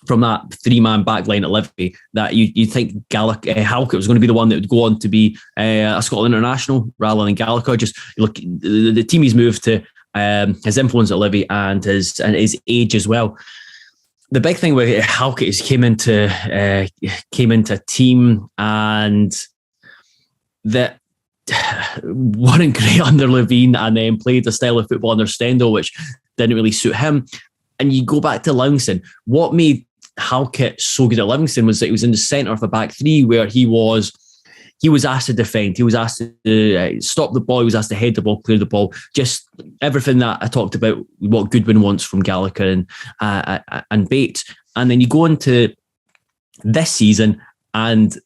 from that three-man backline at Levy that you think Halkett was going to be the one that would go on to be a Scotland international rather than Gallagher. Just look, the team he's moved to, his influence at Levy and his age as well. The big thing with Halkett is came into a team and that weren't great under Levine, and then played a style of football under Stendhal which didn't really suit him. And you go back to Livingston. What made Halkett so good at Livingston was that he was in the centre of a back three where he was asked to defend, he was asked to stop the ball, he was asked to head the ball, clear the ball, just everything that I talked about, what Goodwin wants from Gallagher and Bates. And then you go into this season and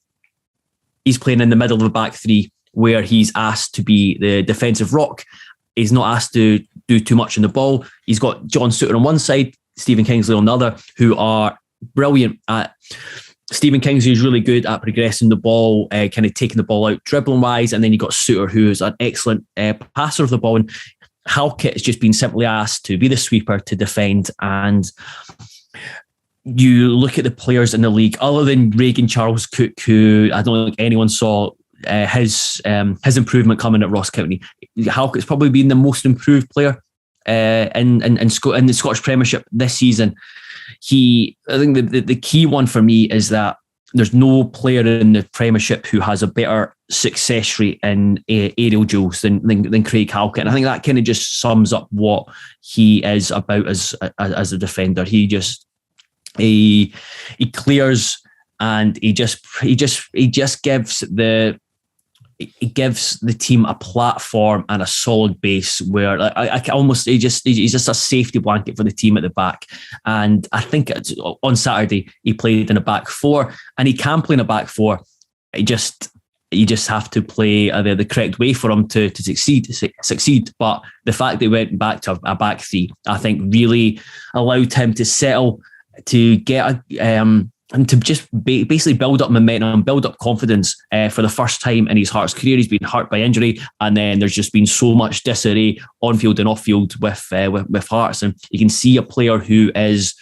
he's playing in the middle of the back three where he's asked to be the defensive rock. He's not asked to do too much in the ball. He's got John Souttar on one side, Stephen Kingsley on the other, who are brilliant at. Stephen Kingsley is really good at progressing the ball, kind of taking the ball out dribbling wise, and then you've got Souttar, who is an excellent passer of the ball. And Halkett has just been simply asked to be the sweeper, to defend. And you look at the players in the league, other than Reagan Charles Cook, who I don't think anyone saw his improvement coming at Ross County. Halkett's probably been the most improved player in the Scottish Premiership this season. I think the key one for me is that there's no player in the Premiership who has a better success rate in aerial duels than Craig Halkett. And I think that kind of just sums up what he is about as a defender. He clears, and he just gives the team a platform and a solid base where he's just a safety blanket for the team at the back. And I think on Saturday he played in a back four, and he can play in a back four. You just have to play the correct way for him to succeed. But the fact that he went back to a back three, I think, really allowed him to settle, to get and to just basically build up momentum, build up confidence for the first time in his Hearts career. He's been hurt by injury, and then there's just been so much disarray on field and off field with Hearts. And you can see a player who is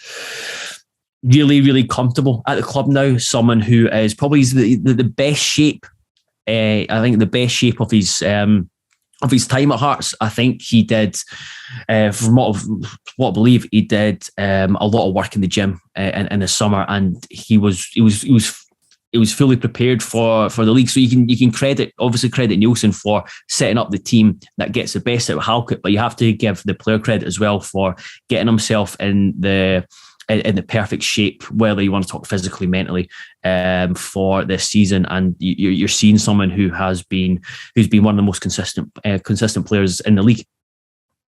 really, really comfortable at the club now. Someone who is probably the best shape. I think the best shape of his time at Hearts. I think he did, from what I believe, he did a lot of work in the gym in the summer, and he was fully prepared for the league. So you can credit Nielsen for setting up the team that gets the best out of Halkett, but you have to give the player credit as well for getting himself in the in the perfect shape, whether you want to talk physically, mentally, for this season. And you're seeing someone who's been one of the most consistent players in the league.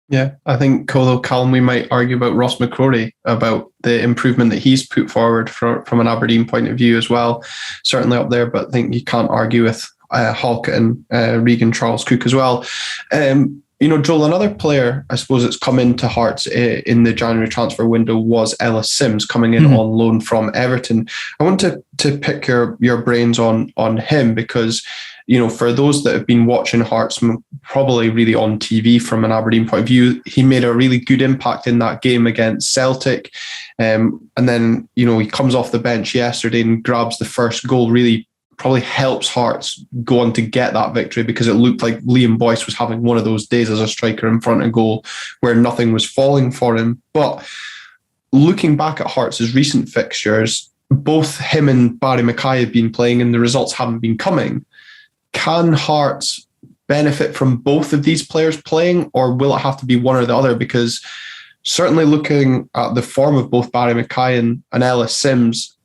Yeah, I think Glen Calum, we might argue about Ross McCrorie, about the improvement that he's put forward from an Aberdeen point of view as well. Certainly up there, but I think you can't argue with Halkett and Regan Charles-Cook as well. Joel, another player, I suppose, that's come into Hearts in the January transfer window was Ellis Simms, coming in on loan from Everton. I want to pick your brains on him because, for those that have been watching Hearts probably really on TV from an Aberdeen point of view, he made a really good impact in that game against Celtic. And then, he comes off the bench yesterday and grabs the first goal, really probably helps Hearts go on to get that victory, because it looked like Liam Boyce was having one of those days as a striker in front of goal where nothing was falling for him. But looking back at Hearts' recent fixtures, both him and Barry Mackay have been playing and the results haven't been coming. Can Hearts benefit from both of these players playing, or will it have to be one or the other? Because certainly looking at the form of both Barry Mackay and Ellis Simms,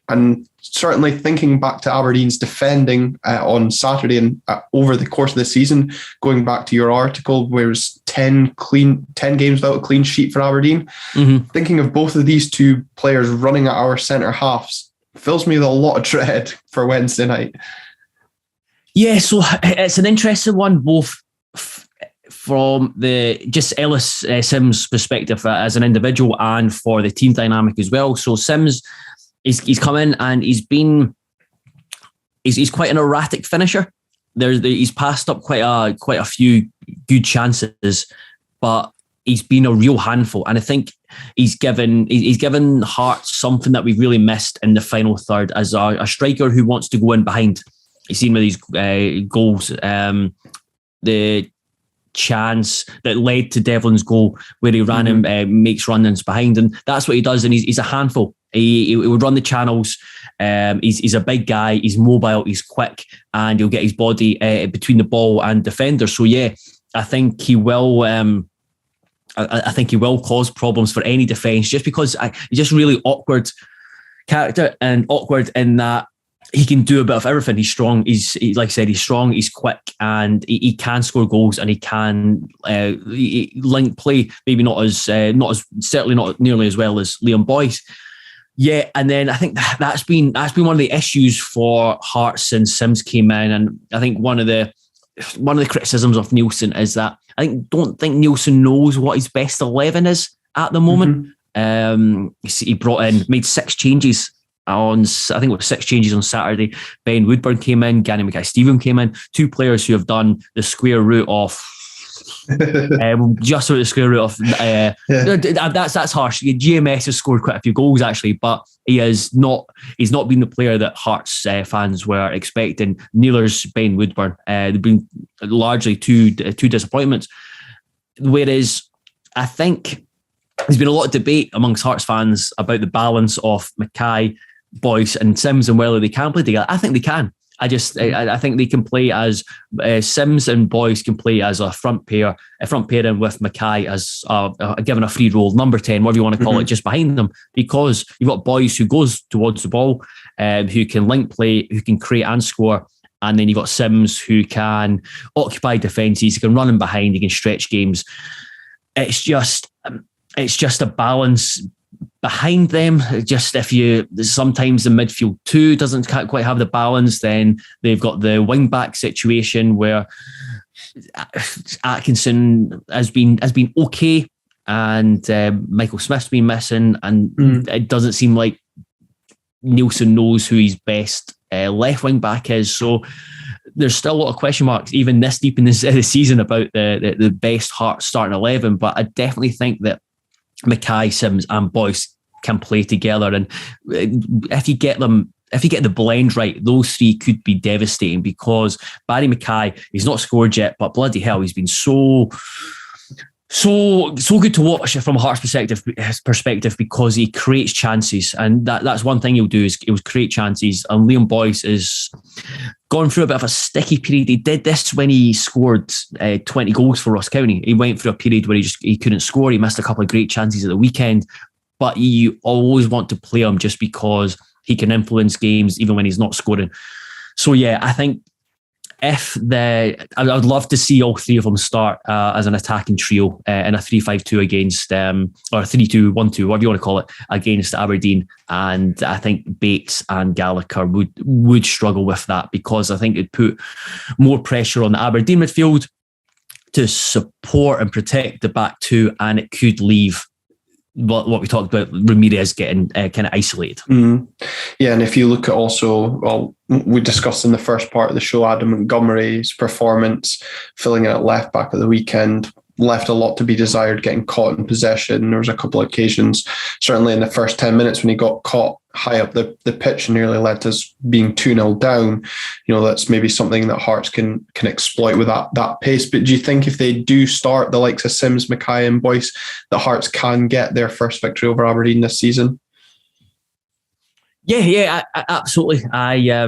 and certainly thinking back to Aberdeen's defending on Saturday and over the course of the season, going back to your article where it was 10 games without a clean sheet for Aberdeen, thinking of both of these two players running at our centre halves fills me with a lot of dread for Wednesday night. Yeah, so it's an interesting one, both from the just Ellis Simms' perspective as an individual and for the team dynamic as well. So Simms, he's come in and he's quite an erratic finisher. He's passed up quite a few good chances, but he's been a real handful. And I think he's given Hearts something that we've really missed in the final third as a striker who wants to go in behind. You've seen with these goals, the chance that led to Devlin's goal where he ran and makes run-ins behind, and that's what he does. And he's a handful. He would run the channels. He's a big guy. He's mobile. He's quick, and he'll get his body between the ball and defender. So yeah, I think he will. I think he will cause problems for any defence, just because he's just really awkward character, and awkward in that he can do a bit of everything. He's strong. Like I said, he's strong. He's quick, and he can score goals, and he can link play. Maybe not as certainly not nearly as well as Liam Boyce. Yeah, and then I think that's been one of the issues for Hearts since Simms came in, and I think one of the criticisms of Nielsen is that don't think Nielsen knows what his best 11 is at the moment. He made 6 changes. I think it was 6 changes on Saturday. Ben Woodburn came in, Gary Mackay-Steven came in, 2 players who have done the square root of just the square root of that's harsh. GMS has scored quite a few goals actually, but he's not been the player that Hearts fans were expecting. Neither's Ben Woodburn. They've been largely two disappointments. Whereas I think there's been a lot of debate amongst Hearts fans about the balance of Mackay, Boyce and Simms and whether they can play together. I think they can. I think they can play as Simms and Boyce can play as a front pairing with Mackay as given a free role, number 10, whatever you want to call it, just behind them, because you've got Boyce who goes towards the ball, who can link play, who can create and score, and then you've got Simms who can occupy defences, he can run in behind, he can stretch games. It's just a balance behind them. Just sometimes the midfield two can't quite have the balance, then they've got the wing back situation where Atkinson has been okay, and Michael Smith's been missing, and it doesn't seem like Nielsen knows who his best left wing back is. So there's still a lot of question marks even this deep in the season about the best Hearts starting 11, but I definitely think that Mackay, Simms and Boyce can play together, and if you get the blend right, those 3 could be devastating, because Barry Mackay, he's not scored yet, but bloody hell, he's been so good to watch from a Hearts perspective because he creates chances, and that's one thing he'll do is he'll create chances. And Liam Boyce is gone through a bit of a sticky period. He did this when he scored 20 goals for Ross County. He went through a period where he couldn't score. He missed a couple of great chances at the weekend. but you always want to play him just because he can influence games even when he's not scoring. So yeah, I think I would love to see all three of them start as an attacking trio in a 3-5-2 against, or 3-2-1-2, whatever you want to call it, against Aberdeen. And I think Bates and Gallagher would struggle with that, because I think it'd put more pressure on the Aberdeen midfield to support and protect the back two, and it could leave what we talked about, Ramirez getting kind of isolated. Mm-hmm. Yeah, and if you look at also, well, we discussed in the first part of the show, Adam Montgomery's performance, filling in at left back at the weekend, left a lot to be desired, getting caught in possession. There was a couple of occasions, certainly in the first 10 minutes, when he got caught high up the pitch and nearly led to us being 2-0 down. That's maybe something that Hearts can exploit with that pace. But do you think if they do start the likes of Sims, Mackay and Boyce, that Hearts can get their first victory over Aberdeen this season? Yeah, absolutely. I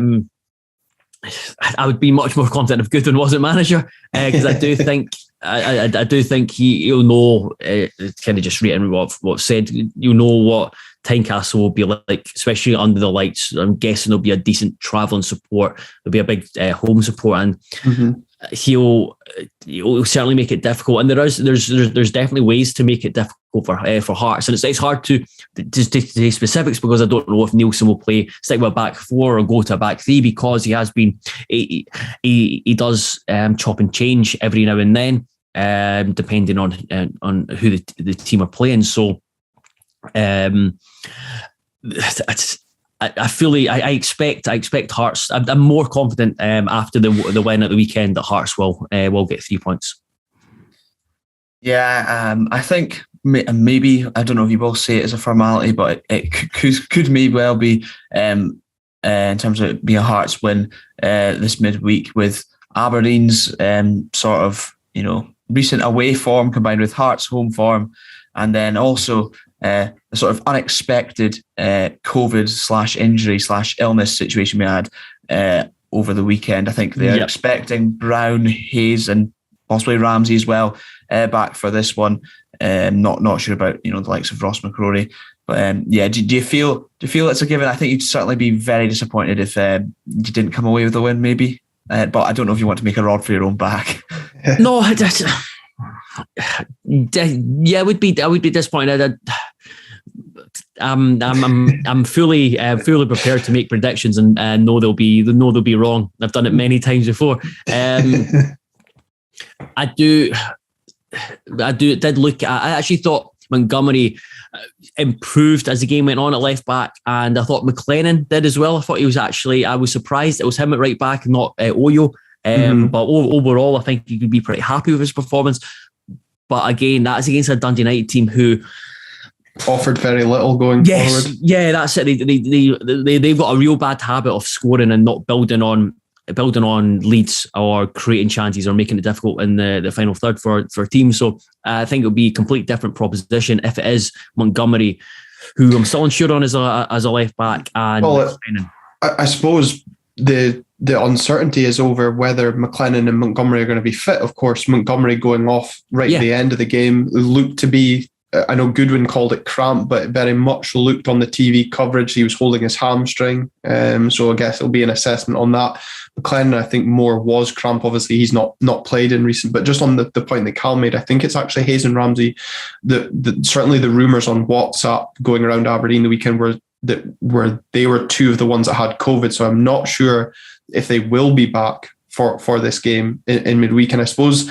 would be much more confident if Goodwin wasn't manager, because I do think I do think he'll know. Kind of just reiterating what's said. You'll know what Tynecastle will be like, especially under the lights. I'm guessing there'll be a decent travelling support. There'll be a big home support, and he'll certainly make it difficult. And there's definitely ways to make it difficult for Hearts, and it's hard to say specifics, because I don't know if Nielsen will stick with a back four or go to a back three, because he has been he does chop and change every now and then, depending on who the team are playing. So I expect Hearts. I'm more confident after the win at the weekend that Hearts will get 3 points. Yeah, I think maybe, I don't know if you will say it as a formality, but it could maybe well be in terms of it being a Hearts win this midweek, with Aberdeen's sort of recent away form combined with Hearts' home form, and then also the sort of unexpected COVID/injury/illness situation we had over the weekend. I think they're expecting Brown, Hayes, and possibly Ramsey as well back for this one. Not sure about the likes of Ross McCrorie, but do you feel it's a given? I think you'd certainly be very disappointed if you didn't come away with a win, maybe. But I don't know if you want to make a rod for your own back. No, I would be disappointed. I'm fully prepared to make predictions and know they'll be wrong. I've done it many times before. I actually thought Montgomery improved as the game went on at left back, and I thought McLennan did as well. I was surprised it was him at right back, not Oyo. But overall, I think you could be pretty happy with his performance. But again, that's against a Dundee United team who offered very little going forward. Yeah, that's it. They've got a real bad habit of scoring and not building on leads or creating chances or making it difficult in the final third for teams. So I think it'll be a complete different proposition if it is Montgomery, who I'm still unsure on as a left back. And I suppose the uncertainty is over whether McLennan and Montgomery are going to be fit. Of course, Montgomery going off at the end of the game looked to be, I know Goodwin called it cramp, but it very much looked on the TV coverage he was holding his hamstring. So I guess it'll be an assessment on that. McLennan, I think more was cramp. Obviously, he's not played in recent, but just on the point that Cal made, I think it's actually Hayes and Ramsey. Certainly the rumours on WhatsApp going around Aberdeen the weekend were they were two of the ones that had COVID. So I'm not sure if they will be back for this game in midweek. And I suppose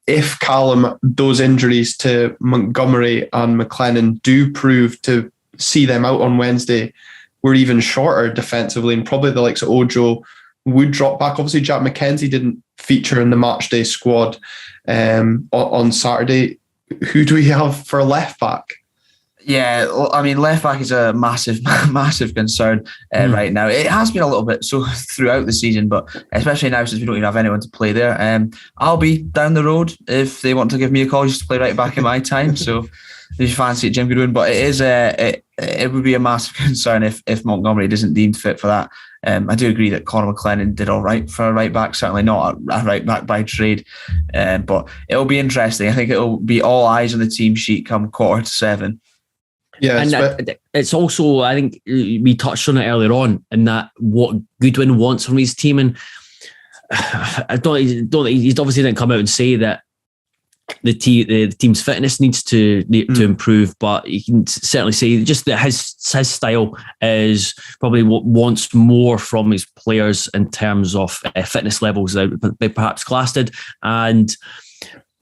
if Calum, those injuries to Montgomery and McLennan do prove to see them out on Wednesday, we're even shorter defensively, and probably the likes of Ojo would drop back. Obviously, Jack McKenzie didn't feature in the matchday squad on Saturday. Who do we have for left back? Yeah, I mean, left back is a massive concern right now. It has been a little bit so throughout the season, but especially now since we don't even have anyone to play there. I'll be down the road if they want to give me a call just to play right back in my time. So if you fancy it, Jim Goodwin. But it is it would be a massive concern if Montgomery isn't deemed fit for that. I do agree that Conor McLennan did all right for a right back, certainly not a right back by trade. But it'll be interesting. I think it'll be all eyes on the team sheet come 7:15. Yeah, and it's also, I think we touched on it earlier on, in that what Goodwin wants from his team, and I don't. He obviously didn't come out and say that the team's fitness needs to improve, but you can certainly say just that his style is probably what wants more from his players in terms of fitness levels that perhaps Glass did. And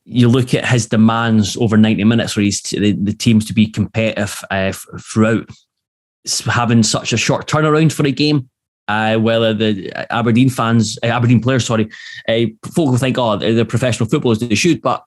you look at his demands over 90 minutes for the teams to be competitive throughout, having such a short turnaround for a game. Whether the Aberdeen players, folk will think, oh, they're professional footballers, they shoot, but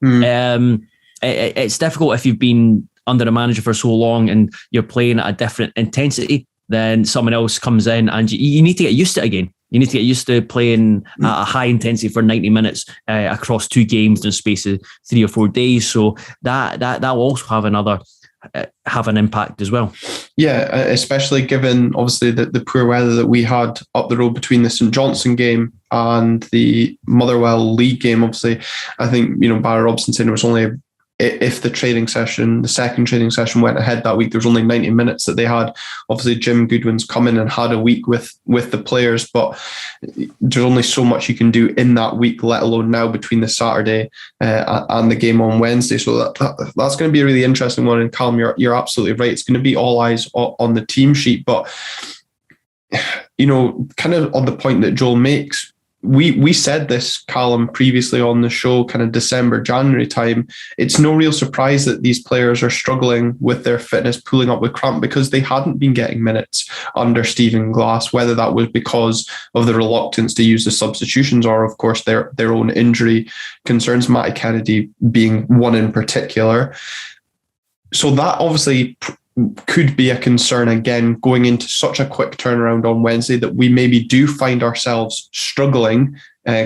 it's difficult if you've been under a manager for so long and you're playing at a different intensity. Then someone else comes in and you need to get used to it again. You need to get used to playing at a high intensity for 90 minutes across 2 games in the space of 3 or 4 days. So that will also have an impact as well. Yeah, especially given obviously the poor weather that we had up the road between the St Johnstone game and the Motherwell League game. Obviously, I think Barry Robson saying it was only, if the second training session went ahead that week, there was only 90 minutes that they had. Obviously, Jim Goodwin's come in and had a week with the players, but there's only so much you can do in that week, let alone now between the Saturday and the game on Wednesday. So that's going to be a really interesting one. And Calum, you're absolutely right. It's going to be all eyes on the team sheet. But, kind of on the point that Joel makes, we said this, Calum, previously on the show, kind of December, January time. It's no real surprise that these players are struggling with their fitness, pulling up with cramp, because they hadn't been getting minutes under Stephen Glass, whether that was because of the reluctance to use the substitutions or, of course, their own injury concerns, Matty Kennedy being one in particular. So that obviously could be a concern again going into such a quick turnaround on Wednesday, that we maybe do find ourselves struggling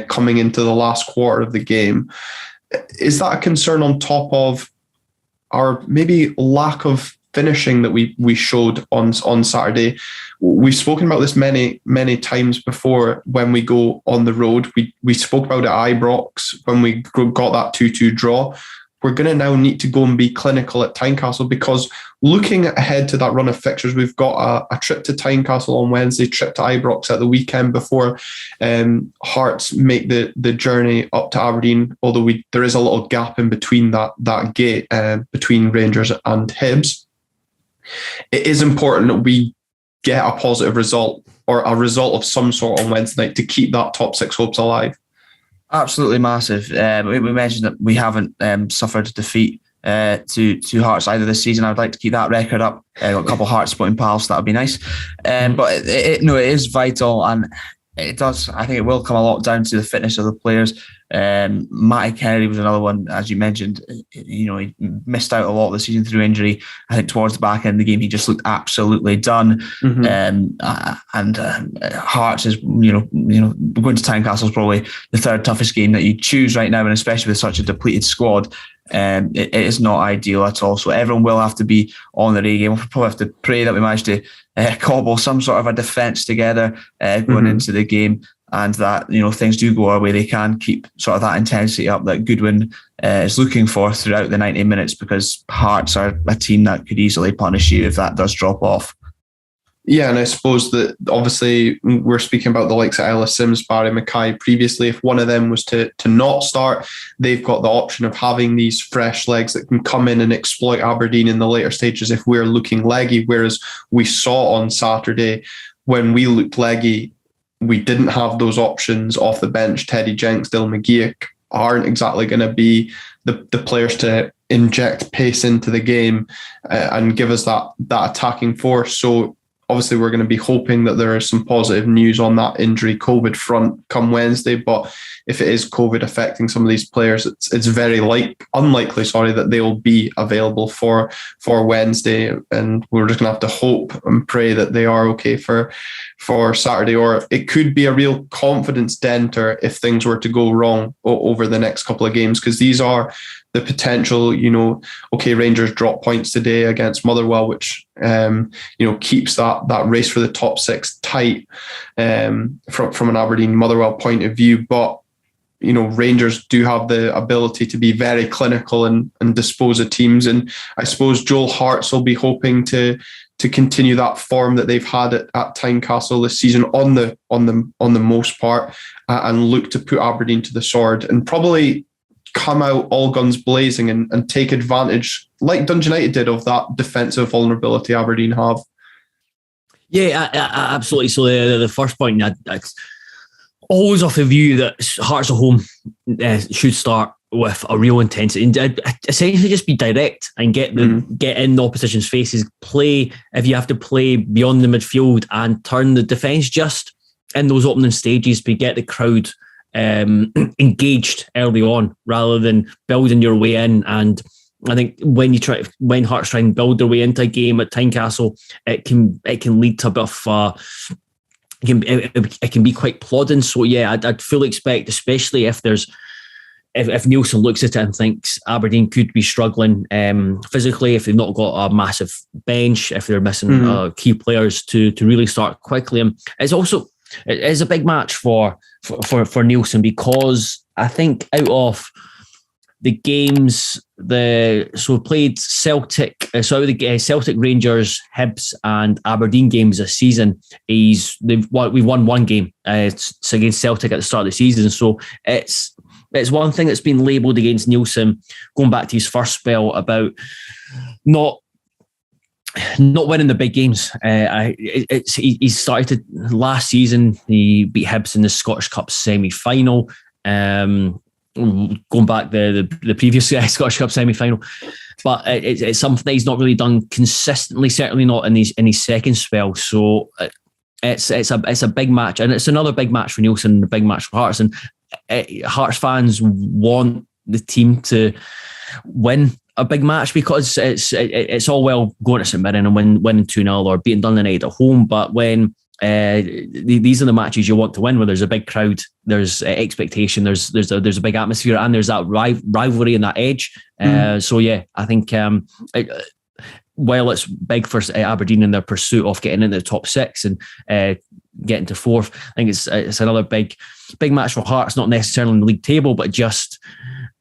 coming into the last quarter of the game. Is that a concern on top of our maybe lack of finishing that we showed on Saturday? We've spoken about this many times before when we go on the road. We spoke about it at Ibrox when we got that 2-2 draw. We're going to now need to go and be clinical at Tynecastle, because looking ahead to that run of fixtures, we've got a trip to Tynecastle on Wednesday, trip to Ibrox at the weekend before Hearts make the journey up to Aberdeen, although there is a little gap in between that gate between Rangers and Hibs. It is important that we get a positive result, or a result of some sort on Wednesday night, to keep that top 6 hopes alive. Absolutely massive. We mentioned that we haven't suffered defeat to Hearts either this season. I'd like to keep that record up. Got a couple of Hearts supporting pals, so that would be nice. But it is vital, and it does. I think it will come a lot down to the fitness of the players. Matty Kennedy was another one, as you mentioned. He missed out a lot of the season through injury. I think towards the back end of the game, he just looked absolutely done. And Hearts is, going to Tynecastle is probably the third toughest game that you choose right now, and especially with such a depleted squad. It is not ideal at all. So everyone will have to be on their A game. We'll probably have to pray that we manage to cobble some sort of a defence together going into the game, and that things do go our way. They can keep sort of that intensity up that Goodwin is looking for throughout the 90 minutes, because Hearts are a team that could easily punish you if that does drop off. Yeah, and I suppose that obviously we're speaking about the likes of Ellis Sims, Barry Mackay previously. If one of them was to not start, they've got the option of having these fresh legs that can come in and exploit Aberdeen in the later stages if we're looking leggy, whereas we saw on Saturday when we looked leggy, we didn't have those options off the bench. Teddy Jenks, Dylan McGeoch aren't exactly going to be the players to inject pace into the game and give us that attacking force. So obviously, we're going to be hoping that there is some positive news on that injury COVID front come Wednesday. But if it is COVID affecting some of these players, it's very unlikely that they will be available for Wednesday. And we're just going to have to hope and pray that they are okay for Saturday. Or it could be a real confidence denter if things were to go wrong over the next couple of games, because these are the potential, Rangers drop points today against Motherwell, which, keeps that race for the top 6 tight from an Aberdeen Motherwell point of view. But, Rangers do have the ability to be very clinical and dispose of teams. And I suppose Joel Hart's will be hoping to continue that form that they've had at Tynecastle this season on the most part, and look to put Aberdeen to the sword and probably come out all guns blazing and take advantage, like Dundee United did, of that defensive vulnerability Aberdeen have. Yeah, absolutely. So the first point, always off the view that Hearts at home should start with a real intensity and essentially just be direct and get in the opposition's faces. Play if you have to play beyond the midfield and turn the defence just in those opening stages, to get the crowd engaged early on rather than building your way in. And I think when Hearts try and build their way into a game at Tynecastle, it can lead to a bit of it can be quite plodding. So yeah, I'd fully expect, especially if Nielsen looks at it and thinks Aberdeen could be struggling physically, if they've not got a massive bench, if they're missing key players to really start quickly. And it is a big match for Nielsen, because I think out of the games, we played Celtic, out of the Celtic, Rangers, Hibs and Aberdeen games this season, we've won one game. It's against Celtic at the start of the season. So it's one thing that's been labelled against Nielsen, going back to his first spell, about not winning the big games. He started last season. He beat Hibs in the Scottish Cup semi-final. Going back the previous Scottish Cup semi-final, but it's something he's not really done consistently. Certainly not in his second spell. So it's a big match, and it's another big match for Nielsen, a big match for Hearts, and Hearts fans want the team to win a big match, because it's all well going to St Mirren and winning 2-0 or beating Dundee United at home, but when these are the matches you want to win, where there's a big crowd, there's expectation, there's a big atmosphere, and there's that rivalry and that edge. So yeah, I think while it's big for Aberdeen in their pursuit of getting into the top six and getting to fourth, I think it's another big match for Hearts, not necessarily in the league table, but just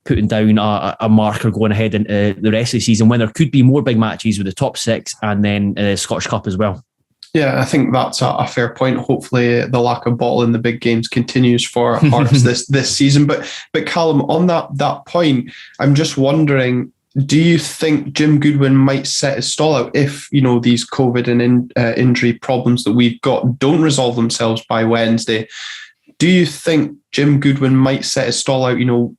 putting down a marker going ahead in the rest of the season, when there could be more big matches with the top six and then the Scottish Cup as well. Yeah, I think that's a fair point. Hopefully the lack of ball in the big games continues for Hearts this season. But Callum, on that point, I'm just wondering, do you think Jim Goodwin might set his stall out if, these COVID and injury problems that we've got don't resolve themselves by Wednesday? Do you think Jim Goodwin might set his stall out?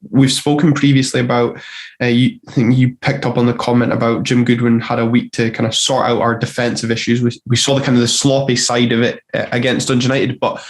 We've spoken previously about, I think you picked up on the comment about Jim Goodwin had a week to kind of sort out our defensive issues. We saw the kind of the sloppy side of it against Dundee United, but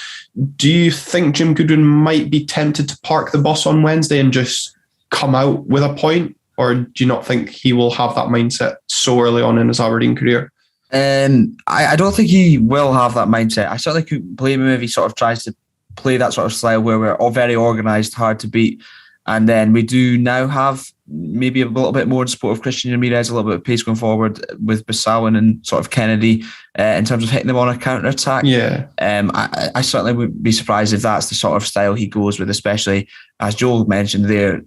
do you think Jim Goodwin might be tempted to park the bus on Wednesday and just come out with a point? Or do you not think he will have that mindset so early on in his Aberdeen career? I don't think he will have that mindset. I certainly couldn't blame him if he sort of tries to play that sort of style where we're all very organised, hard to beat. And then we do now have maybe a little bit more in support of Christian Ramirez, a little bit of pace going forward with Boussaouin and sort of Kennedy in terms of hitting them on a counter-attack. Yeah. I certainly wouldn't be surprised if that's the sort of style he goes with, especially, as Joel mentioned there,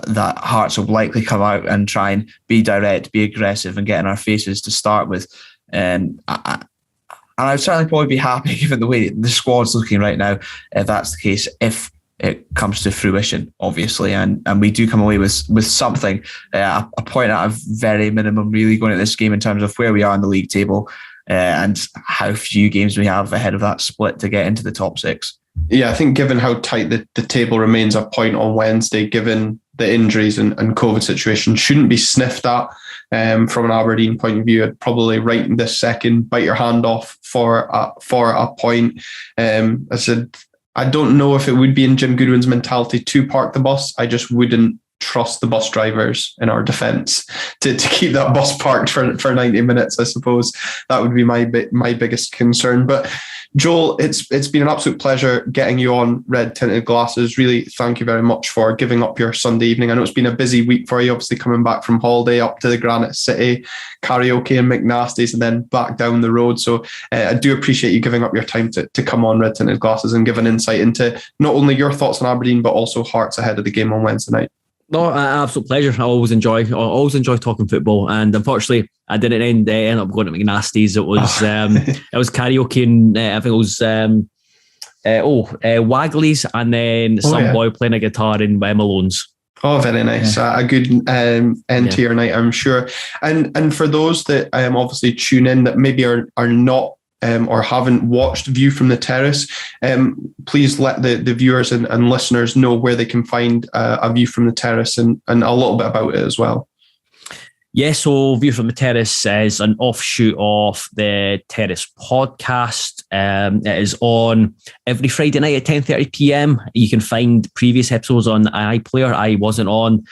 that Hearts will likely come out and try and be direct, be aggressive and get in our faces to start with. And I'd certainly probably be happy, given the way the squad's looking right now, if that's the case, if it comes to fruition, obviously, and we do come away with something, a point at a very minimum, really, going at this game in terms of where we are in the league table and how few games we have ahead of that split to get into the top six. Yeah, I think given how tight the table remains, a point on Wednesday, given the injuries and COVID situation, shouldn't be sniffed at. From an Aberdeen point of view, I'd probably right in this second bite your hand off for a point. I said, I don't know if it would be in Jim Goodwin's mentality to park the bus. I just wouldn't trust the bus drivers in our defence to keep that bus parked for 90 minutes. I suppose that would be my biggest concern. But Joel, it's been an absolute pleasure getting you on Red Tinted Glasses. Really, thank you very much for giving up your Sunday evening. I know it's been a busy week for you, obviously coming back from holiday up to the Granite City, karaoke and McNasty's, and then back down the road. So I do appreciate you giving up your time to come on Red Tinted Glasses and give an insight into not only your thoughts on Aberdeen, but also Hearts ahead of the game on Wednesday night. No, absolute pleasure. I always enjoy talking football, and unfortunately, I didn't end up going to McNasty's. It was it was karaoke, and I think it was Wagley's, and then boy playing a guitar in Malone's. Oh, very nice. A good end to your night, I'm sure. And for those that obviously tune in that maybe are not or haven't watched View from the Terrace, please let the viewers and listeners know where they can find a View from the Terrace and a little bit about it as well. Yeah, so View from the Terrace is an offshoot of the Terrace podcast. It is on every Friday night at 10:30 p.m. You can find previous episodes on iPlayer. I wasn't on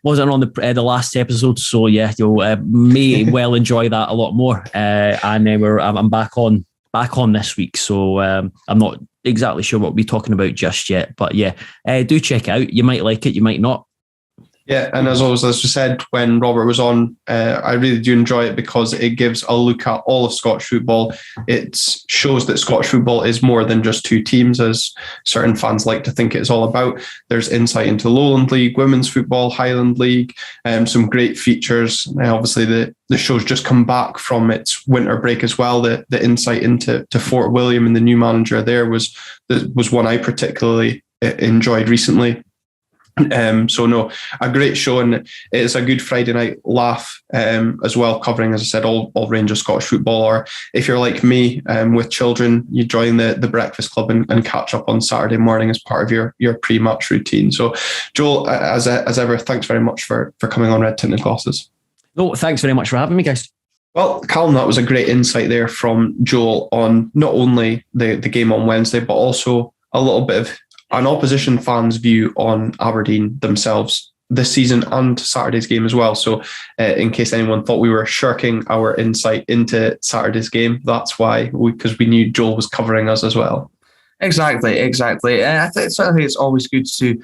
the last episode, so yeah, you'll may well enjoy that a lot more. And then I'm back on this week, so I'm not exactly sure what we'll be talking about just yet, but yeah, do check it out. You might like it, you might not. Yeah, and as always, as we said when Robert was on, I really do enjoy it because it gives a look at all of Scottish football. It shows that Scottish football is more than just two teams, as certain fans like to think it's all about. There's insight into Lowland League, Women's Football, Highland League, some great features. Obviously, the show's just come back from its winter break as well. The insight into Fort William and the new manager there was one I particularly enjoyed recently. So no, a great show, and it's a good Friday night laugh as well, covering, as I said, all range of Scottish football. Or if you're like me with children, you join the Breakfast Club and catch up on Saturday morning as part of your pre-match routine. So Joel, as ever, thanks very much for coming on Red Tinted Glasses. No, thanks very much for having me, guys. Well, Calum, that was a great insight there from Joel on not only the game on Wednesday, but also a little bit of an opposition fan's view on Aberdeen themselves this season and Saturday's game as well. So in case anyone thought we were shirking our insight into Saturday's game, that's why, because we knew Joel was covering us as well. Exactly. I think it's always good to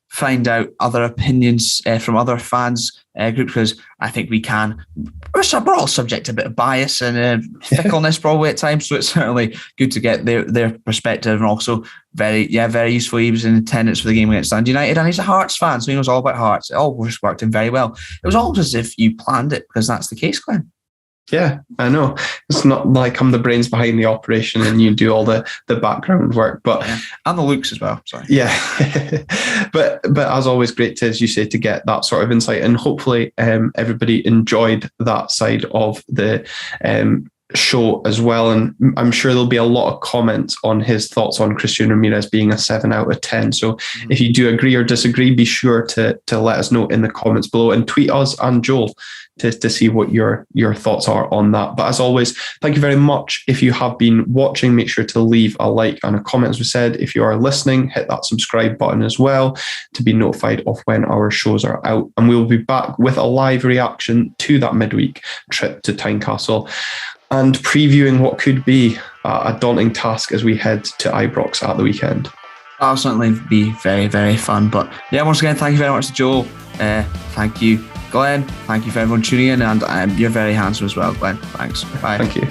find out other opinions from other fans groups, because I think we're all subject to a bit of bias and fickleness probably at times, so it's certainly good to get their perspective, and also very useful. He was in attendance for the game against Dundee United, and he's a Hearts fan, so he knows all about Hearts. It all worked in very well. It was almost as if you planned it, because that's the case, Glenn. Yeah, I know. It's not like I'm the brains behind the operation and you do all the background work, but and the looks as well. Sorry. Yeah, but as always, great to, as you say, to get that sort of insight, and hopefully everybody enjoyed that side of the show as well. And I'm sure there'll be a lot of comments on his thoughts on Christian Ramirez being a 7 out of 10. So if you do agree or disagree, be sure to let us know in the comments below, and tweet us and Joel to see what your thoughts are on that. But as always, thank you very much. If you have been watching, make sure to leave a like and a comment. As we said, if you are listening, hit that subscribe button as well to be notified of when our shows are out. And we'll be back with a live reaction to that midweek trip to Tynecastle and previewing what could be a daunting task as we head to Ibrox at the weekend. That'll certainly be very, very fun. But yeah, once again, thank you very much to Joel. Thank you, Glenn. Thank you for everyone tuning in, and you're very handsome as well, Glenn. Thanks. Bye. Thank you.